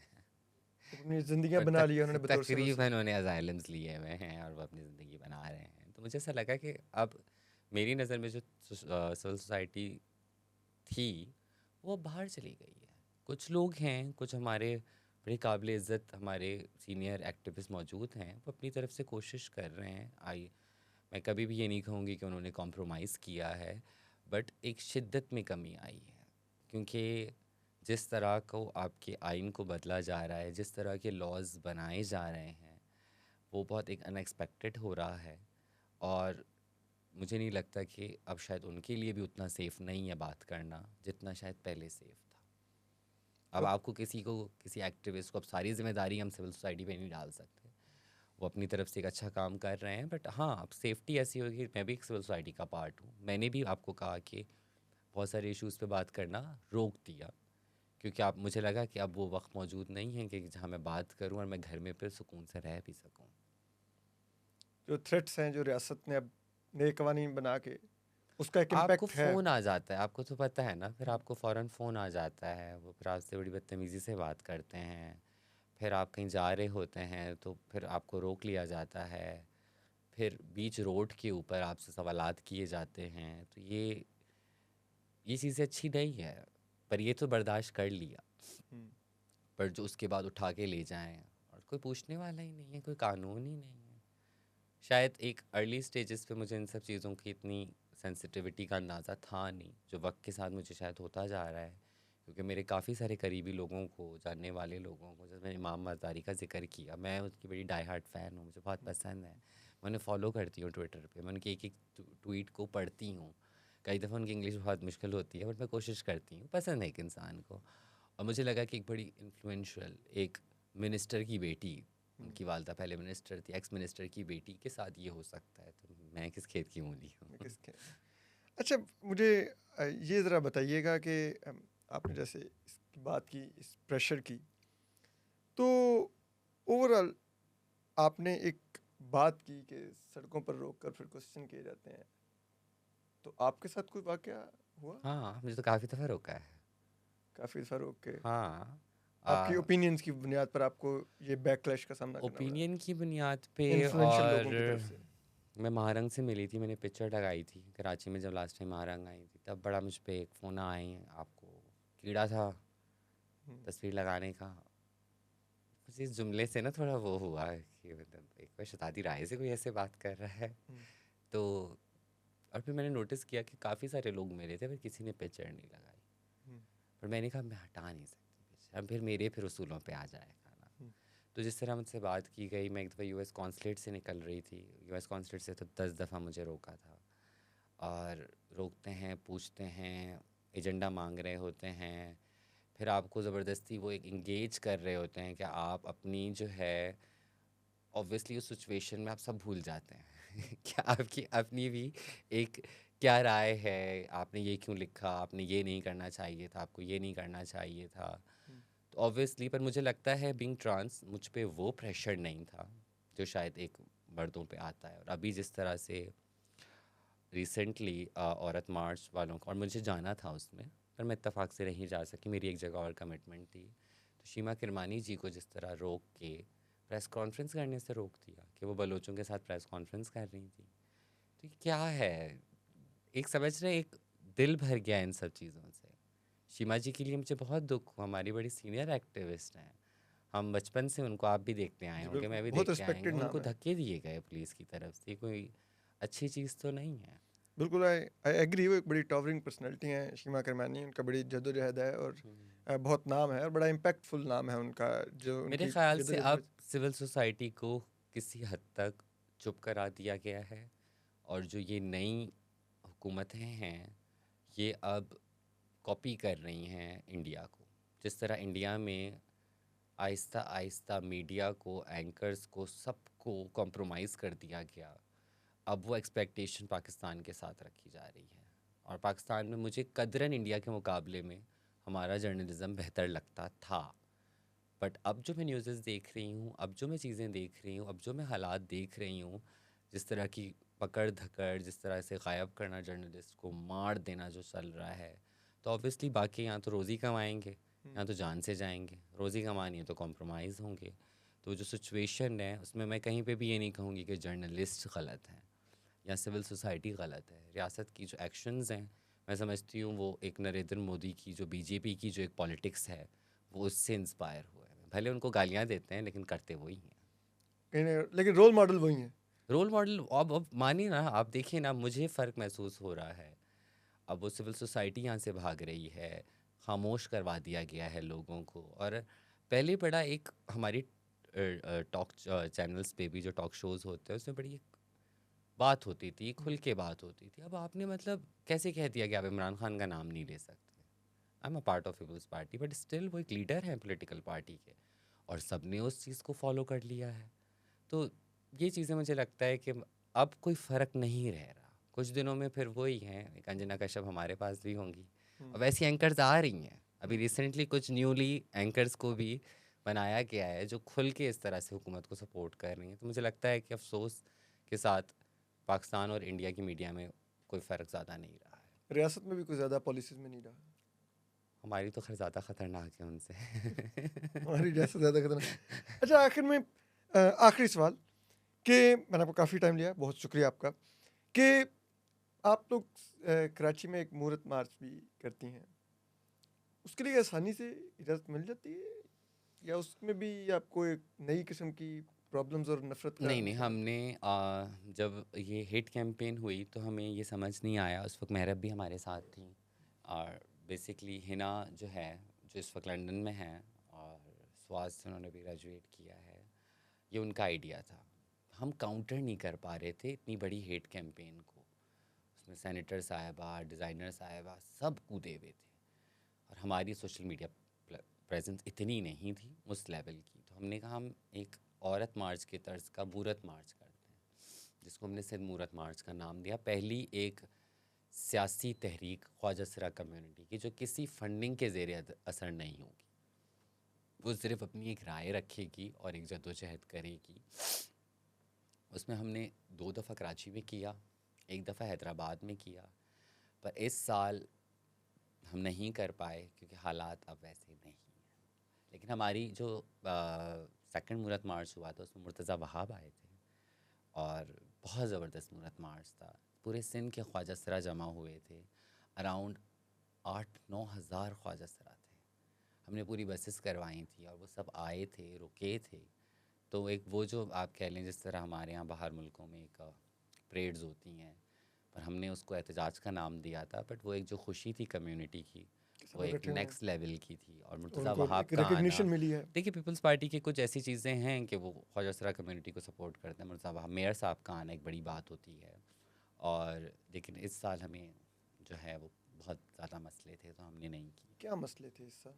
अपनी ज़िंदगियाँ और बना लिया उन्होंने बतौर सिविल तकरीबन उन्हें असाइलम्स लिए हुए हैं और वो अपनी ज़िंदगी बना रहे हैं। तो मुझे ऐसा लगा कि अब मेरी नज़र में जो सिविल सोसाइटी थी वो अब बाहर चली गई है। कुछ लोग हैं, कुछ हमारे बड़े काबिल इज़्ज़त हमारे सीनियर एक्टिविस्ट मौजूद हैं, वो अपनी तरफ से कोशिश कर रहे हैं। मैं कभी भी ये नहीं कहूँगी कि उन्होंने कॉम्प्रोमाइज़ किया है, बट एक शिद्दत में कमी आई है। क्योंकि जिस तरह को आपके आइन को बदला जा रहा है, जिस तरह के लॉज बनाए जा रहे हैं, वो बहुत एक अनएक्सपेक्टेड हो रहा है। और मुझे नहीं लगता कि अब शायद उनके लिए भी उतना सेफ़ नहीं है बात करना जितना शायद पहले सेफ़ था। अब तो आपको किसी एक्टिविस्ट को अब सारी जिम्मेदारी हम सिविल सोसाइटी पे नहीं डाल सकते। वो अपनी तरफ से एक अच्छा काम कर रहे हैं, बट हाँ, अब सेफ्टी ऐसी होगी। मैं भी एक सिविल सोसाइटी का पार्ट हूँ, मैंने भी आपको कहा कि बहुत सारे इश्यूज़ पे बात करना रोक दिया, क्योंकि आप मुझे लगा कि अब वो वक्त मौजूद नहीं है कि जहाँ मैं बात करूँ और मैं घर में फिर सुकून से रह भी सकूँ। जो थ्रेट्स हैं, जो रियासत ने अब नए कवानीन बना के, उसका एक आपको इम्पैक्ट है। फ़ोन आ जाता है, आपको तो पता है ना, फिर हम्म, आपको फ़ौरन फ़ोन आ जाता है, वो फिर आपसे बड़ी बदतमीज़ी से बात करते हैं। फिर आप कहीं जा रहे होते हैं तो फिर आपको रोक लिया जाता है, फिर बीच रोड के ऊपर आपसे सवालात किए जाते हैं। तो ये चीज़ें अच्छी नहीं है, पर ये तो बर्दाश्त कर लिया। हम्म, पर जो उसके बाद उठा के ले जाएं और कोई पूछने वाला ही नहीं है, कोई कानून ही नहीं है। शायद एक अर्ली स्टेजेस पे मुझे इन सब चीज़ों की इतनी सेंसिटिविटी का अंदाज़ा था नहीं, जो वक्त के साथ मुझे शायद होता जा रहा है। क्योंकि मेरे काफ़ी सारे करीबी लोगों को, जानने वाले लोगों को, जैसे मैंने इमाम मज़ारी का जिक्र किया, मैं उसकी बड़ी डाई हार्ट फ़ैन हूँ, मुझे बहुत पसंद है। मैं उन्हें फ़ॉलो करती हूँ ट्विटर पे, मैं उनकी एक एक ट्वीट को पढ़ती हूँ। कई दफ़ा उनकी इंग्लिश बहुत मुश्किल होती है, बट मैं कोशिश करती हूँ, पसंद है एक इंसान को। और मुझे लगा कि एक बड़ी इन्फ्लुएंशियल एक मिनिस्टर की बेटी, हम्म, उनकी वालदा पहले मिनिस्टर थी, एक्स मिनिस्टर की बेटी के साथ ये हो सकता है, तो मैं किस खेत की मूली हूँ। किसके। अच्छा, मुझे ये ज़रा बताइएगा कि आपने जैसे इसकी बात की, इस प्रेशर की, तो ओवरऑल आपने एक बात की कि सड़कों पर रोक कर फिर क्वेश्चन किए जाते हैं, तो आपके साथ कोई वाकया हुआ? हाँ, मुझे तो काफ़ी दफ़ा रोका है। काफ़ी दफ़ा रोक के हाँ, आपकी ओपिनियंस की बुनियाद पर आपको ये बैकलैश का सामना करना पड़ा, ओपिनियन की बुनियाद पे। इन्फ्लुएंशियल लोगों और की तरफ से? मैं महारंग से मिली थी, मैंने पिक्चर लगाई थी कराची में जब लास्ट टाइम महारंग आई थी, तब बड़ा मुझ पे एक फ़ोन आई, आपको कीड़ा था हम्म, तस्वीर लगाने का। मुझे इस जुमले से ना थोड़ा वो हुआ कि मतलब एक बार शतादी राय से कोई ऐसे बात कर रहा है। हम्म, तो और फिर मैंने नोटिस किया कि काफ़ी सारे लोग मिले थे पर किसी ने पिक्चर नहीं लगाई। हम्म, पर मैंने कहा मैं हटा नहीं सकती पिक्चर, अब फिर मेरे फिर उसूलों पे आ जाएगा ना। हम्म, तो जिस तरह मुझसे बात की गई, मैं एक दफ़ा यूएस कॉन्सुलेट से निकल रही थी, यूएस कॉन्सुलेट से तो 10 दफ़ा मुझे रोका था। और रोकते हैं, पूछते हैं, एजेंडा मांग रहे होते हैं, फिर आपको ज़बरदस्ती वो एक इंगेज कर रहे होते हैं कि आप अपनी जो है ऑब्वियसली उस सिचुएशन में आप सब भूल जाते हैं क्या आपकी अपनी भी एक क्या राय है, आपने ये क्यों लिखा, आपने ये नहीं करना चाहिए था, आपको ये नहीं करना चाहिए था। हम्म, तो ऑब्वियसली पर मुझे लगता है बीइंग ट्रांस मुझ पे वो प्रेशर नहीं था जो शायद एक मर्दों पे आता है। और अभी जिस तरह से रिसेंटली औरत मार्च वालों का, और मुझे जाना था उसमें पर मैं इत्तेफाक से नहीं जा सकी, मेरी एक जगह और कमिटमेंट थी। तो शीमा किरमानी जी को जिस तरह रोक के प्रेस कॉन्फ्रेंस करने से रोक दिया कि वो बलोचों के साथ प्रेस कॉन्फ्रेंस कर रही थी, तो ये क्या है? एक समझ रहे, एक दिल भर गया इन सब चीज़ों से। शीमा जी के लिए मुझे बहुत दुख हुआ, हमारी बड़ी सीनियर एक्टिविस्ट हैं, हम बचपन से उनको, आप भी देखते आए जी होंगे, बिल्कुल, मैं भी बहुत देखते आए हैं, रिस्पेक्टेड नाम उनको है। धक्के दिए गए पुलिस की तरफ से, कोई अच्छी चीज़ तो नहीं है। बिल्कुल, आई आई एग्री, वो एक बड़ी टॉवरिंग पर्सनैलिटी हैं शीमा करमानी, उनका बड़ी जद्दोजहद है और बहुत नाम है और बड़ा इम्पैक्टफुल नाम है उनका, जो मेरे उनकी ख्याल से जद्दोजहद की अब वजह सिविल सोसाइटी को किसी हद तक चुप करा दिया गया है, और जो ये नई हुकूमतें हैं ये अब कॉपी कर रही हैं इंडिया को। जिस तरह इंडिया में आहिस्ता आहिस्ता मीडिया को, एंकर्स को, सबको कॉम्प्रोमाइज़ कर दिया गया, अब वो एक्सपेक्टेशन पाकिस्तान के साथ रखी जा रही है। और पाकिस्तान में मुझे कदरन इंडिया के मुकाबले में हमारा जर्नलिज़्म बेहतर लगता था। बट अब जो मैं न्यूज़ देख रही हूँ, अब जो मैं चीज़ें देख रही हूँ, अब जो मैं हालात देख रही हूँ, जिस तरह की पकड़ धकड़, जिस तरह से गायब करना, जर्नलिस्ट को मार देना जो चल रहा है, तो ऑब्वियसली बाकी यहाँ तो रोज़ी कमाएंगे, यहाँ तो जान से जाएंगे। रोज़ी कमानी है तो कॉम्प्रोमाइज़ होंगे। तो जो सिचुएशन है उसमें मैं कहीं पे भी ये नहीं कहूँगी कि जर्नलिस्ट गलत हैं या सिविल सोसाइटी गलत है। रियासत की जो एक्शंस हैं, मैं समझती हूँ वो एक नरेंद्र मोदी की जो बीजेपी की जो एक पॉलिटिक्स है, वो उससे इंस्पायर हुए हैं। भले उनको गालियाँ देते हैं लेकिन करते वही हैं। कहीं ना, लेकिन रोल मॉडल वही है। रोल मॉडल अब मानिए ना, आप देखिए ना, मुझे फ़र्क महसूस हो रहा है। अब वो सिविल सोसाइटी यहाँ से भाग रही है, खामोश करवा दिया गया है लोगों को। और पहले बड़ा एक हमारी टॉक चैनल्स पे भी जो टॉक शोज़ होते हैं उसमें बड़ी एक बात होती थी, खुल के बात होती थी। अब आपने मतलब कैसे कह दिया कि आप इमरान खान का नाम नहीं ले सकते? I am a part of Peoples Party, but still वो एक लीडर हैं पॉलिटिकल पार्टी के, और सबने उस चीज़ को फॉलो कर लिया है। तो ये चीज़ें मुझे लगता है कि अब कोई फ़र्क नहीं रह रहा। कुछ दिनों में फिर वही हैं, एक अंजना कश्यप हमारे पास भी होंगी, हम्म, और वैसी एंकर्स आ रही हैं। अभी हम्म। रिसेंटली कुछ न्यूली एंकर्स को भी बनाया गया है जो खुल के इस तरह से हुकूमत को सपोर्ट कर रही हैं। तो मुझे लगता है कि अफसोस के साथ पाकिस्तान और इंडिया की मीडिया में कोई फ़र्क ज़्यादा नहीं रहा है। रियासत में भी कुछ ज़्यादा पॉलिसीज़ में नहीं रहा। हमारी तो खैर ज़्यादा ख़तरनाक है उनसे। हमारी रियासत ज़्यादा खतरनाक। अच्छा, आखिर में आखिरी सवाल कि मैंने आपको काफ़ी टाइम लिया, बहुत शुक्रिया आपका, कि आप लोग कराची में एक मुहूर्त मार्च भी करती हैं, उसके लिए आसानी से इजाज़त मिल जाती है या उसमें भी आपको एक नई किस्म की प्रॉब्लम्स और नफ़रत का नहीं, नहीं, सामना? हमने जब ये हेट कैंपेन हुई तो हमें ये समझ नहीं आया, उस वक़्त मेहरब भी हमारे साथ थी, और बेसिकली हिना जो है, जो इस वक़्त लंदन में है, और स्वास से उन्होंने भी ग्रेजुएट किया है, ये उनका आइडिया था। हम काउंटर नहीं कर पा रहे थे इतनी बड़ी हेट कैंपेन को। उसमें सेनेटर साहिबा, डिज़ाइनर साहिबा सब कूदे हुए थे, और हमारी सोशल मीडिया प्रेजेंस इतनी नहीं थी उस लेवल की। तो हमने कहा हम एक औरत मार्च के तर्ज का मूरत मार्च करते हैं, जिसको हमने सिंध मूरत मार्च का नाम दिया। पहली एक सियासी तहरीक ख्वाजा सरा कम्युनिटी की, जो किसी फंडिंग के ज़ेरे असर नहीं होगी, वो सिर्फ अपनी एक राय रखेगी और एक जद्दोजहद करेगी। उसमें हमने 2 दफ़ा कराची में किया, 1 दफ़ा हैदराबाद में किया, पर इस साल हम नहीं कर पाए क्योंकि हालात अब वैसे नहीं हैं। लेकिन हमारी जो सेकंड मूरत मार्च हुआ था उसमें मुर्तज़ा वहाब आए थे, और बहुत ज़बरदस्त मूरत मार्च था। पूरे सिंध के ख्वाजा सरा जमा हुए थे, अराउंड 8-9 हज़ार ख्वाजा सरा थे। हमने पूरी बसेस करवाई थी और वो सब आए थे, रुके थे। तो एक वो जो आप कह लें, जिस तरह हमारे यहाँ बाहर मुल्कों में एक परेड्स होती हैं, पर हमने उसको एहतजाज का नाम दिया था, बट वो एक जो खुशी थी कम्युनिटी की, सब वो लोग एक इकट्ठे हुए हैं नेक्स्ट लेवल की थी। और और मुर्तज़ा उनको वहाब एक का आना, रिकग्निशन मिली है। देखिए पीपल्स पार्टी की कुछ ऐसी चीज़ें हैं कि वो ख्वाजा सरा कम्युनिटी को सपोर्ट करते हैं। मुर्तज़ा वहाब मेयर साहब का आना एक बड़ी बात होती है। और लेकिन इस साल हमें जो है वो बहुत ज़्यादा मसले थे, तो हमने नहीं की। क्या मसले थे इस साल?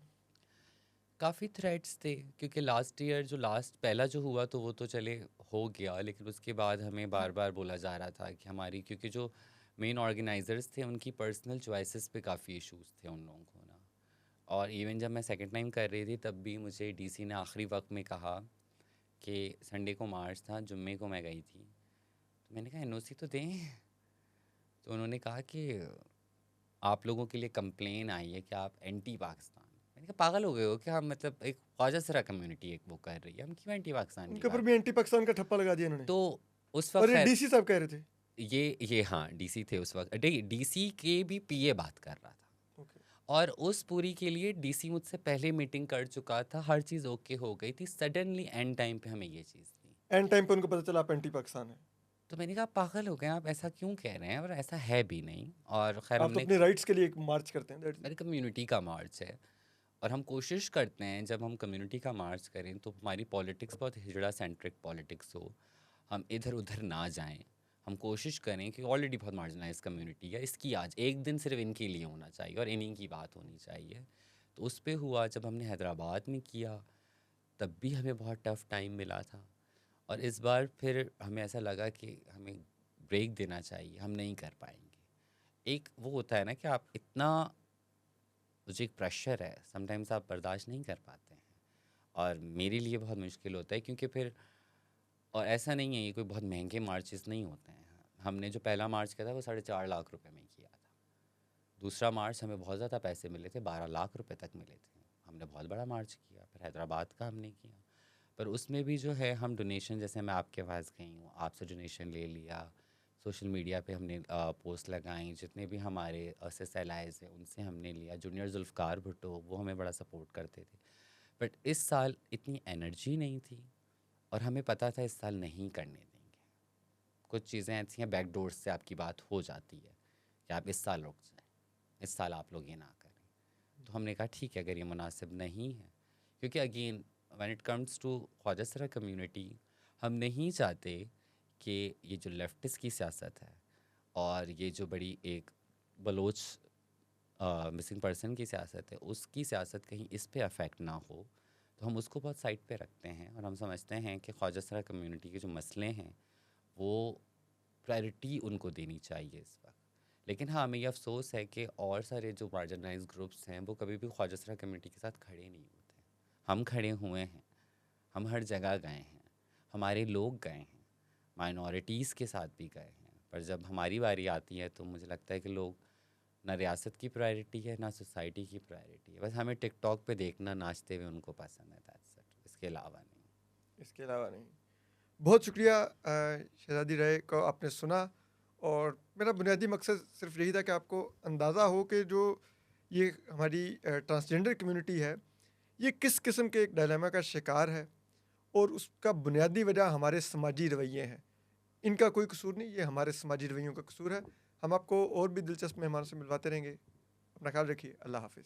काफ़ी थ्रेट्स थे क्योंकि लास्ट ईयर जो लास्ट पहला जो हुआ तो वो तो चले हो गया, लेकिन उसके बाद हमें बार बार बोला जा रहा था कि हमारी, क्योंकि जो मेन ऑर्गेनाइजर्स थे उनकी पर्सनल चॉइसेस पे काफ़ी इश्यूज थे उन लोगों को ना। और इवन जब मैं सेकंड टाइम कर रही थी तब भी मुझे डीसी ने आखिरी वक्त में कहा कि संडे को मार्च था, जुम्मे को मैं गई थी, तो मैंने कहा एनओसी तो दें। तो उन्होंने कहा कि आप लोगों के लिए कंप्लेन आई है कि आप एंटी पाकिस्तान। मैंने कहा पागल हो गए हो क्या? हम मतलब एक ख्वाजा सरा कम्युनिटी एक वो कर रही है, हम क्यों एंटी पाकिस्तान की उनके ऊपर बात भी करें? एंटी पाकिस्तान का ठप्पा लगा दिया इन्होंने। तो उस और वक्त ये खैर डीसी साहब कह रहे थे। ये हाँ डीसी थे उस वक्त, डीसी के भी पीए बात कर रहा था। ओके। और उस पूरी के लिए डीसी मुझसे पहले मीटिंग कर चुका था, हर चीज़ ओके हो गई थी, सडनली एंड टाइम पे हमें ये चीज़ थी। एंड टाइम पे उनको पता चला आप एंटी पाकिस्तान है। तो मैंने कहा पागल हो गए आप, ऐसा क्यों कह रहे हैं? और ऐसा है भी नहीं। और खैर आप तो हमने, अपने राइट्स के लिए एक मार्च करते हैं, दैट्स इट। मेरी कम्युनिटी का मार्च है और हम कोशिश करते हैं जब हम कम्युनिटी का मार्च करें तो हमारी पॉलिटिक्स बहुत हिजड़ा सेंट्रिक पॉलिटिक्स हो, हम इधर उधर ना जाएं। हम कोशिश करें कि ऑलरेडी बहुत मार्जिनलाइज कम्युनिटी है, इसकी आज एक दिन सिर्फ इनके लिए होना चाहिए और इन्हीं की बात होनी चाहिए। तो उस पे हुआ जब हमने हैदराबाद में किया, तब भी हमें बहुत टफ़ टाइम मिला था। और इस बार फिर हमें ऐसा लगा कि हमें ब्रेक देना चाहिए, हम नहीं कर पाएंगे। एक वो होता है ना कि आप इतना, मुझे एक प्रेशर है, समटाइम्स आप बर्दाश्त नहीं कर पाते हैं। और मेरे लिए बहुत मुश्किल होता है क्योंकि फिर, और ऐसा नहीं है ये कोई बहुत महंगे मार्चेस नहीं होते हैं। हमने जो पहला मार्च किया था वो 4.5 लाख रुपए में किया था। दूसरा मार्च हमें बहुत ज़्यादा पैसे मिले थे, 12 लाख रुपए तक मिले थे। हमने बहुत बड़ा मार्च किया। फिर हैदराबाद का हमने किया, पर उसमें भी जो है हम डोनेशन, जैसे मैं आपके पास गई हूँ, आपसे डोनेशन ले लिया, सोशल मीडिया पे हमने पोस्ट लगाई, जितने भी हमारे SSLIs हैं उनसे हमने लिया। जूनियर जुल्फ़कार भुट्टो वो हमें बड़ा सपोर्ट करते थे। बट इस साल इतनी एनर्जी नहीं थी और हमें पता था इस साल नहीं करने देंगे। कुछ चीज़ें ऐसी हैं बैक डोर्स से आपकी बात हो जाती है कि आप इस साल रुक जाएं, इस साल आप लोग ये ना करें। तो हमने कहा ठीक है, अगर ये मुनासिब नहीं है, क्योंकि again when it comes to ख्वाजा सरा कम्युनिटी, हम नहीं चाहते कि ये जो लेफ्टिस्ट की सियासत है और ये जो बड़ी एक बलोच मिसिंग पर्सन की सियासत है, उसकी सियासत कहीं इस पे अफेक्ट ना हो। तो हम उसको बहुत साइड पे रखते हैं और हम समझते हैं कि ख्वाजा सरा कम्युनिटी के जो मसले हैं वो प्रायोरिटी उनको देनी चाहिए इस वक्त। लेकिन हाँ, हमें ये अफसोस है कि और सारे जो मार्जिनलाइज ग्रुप्स हैं वो कभी भी ख्वाजा सरा कम्युनिटी के साथ खड़े नहीं होते। हम खड़े हुए हैं, हम हर जगह गए हैं, हमारे लोग गए हैं, माइनॉरिटीज़ के साथ भी गए हैं। पर जब हमारी बारी आती है तो मुझे लगता है कि लोग, ना रियासत की प्रायोरिटी है ना सोसाइटी की प्रायोरिटी है, बस हमें टिकटॉक पे देखना नाचते हुए उनको पसंद है, दैट्स इट, इसके अलावा नहीं। इसके अलावा नहीं। बहुत शुक्रिया शहज़ादी राय को आपने सुना। और मेरा बुनियादी मकसद सिर्फ यही था कि आपको अंदाज़ा हो कि जो ये हमारी ट्रांसजेंडर कम्युनिटी है, ये किस किस्म के एक डायलेमा का शिकार है और उसका बुनियादी वजह हमारे समाजी रवैये हैं। इनका कोई कसूर नहीं, ये हमारे समाजी रवैयों का कसूर है। हम आपको और भी दिलचस्प मेहमानों से मिलवाते रहेंगे। अपना ख्याल रखिए। अल्लाह हाफ़िज़।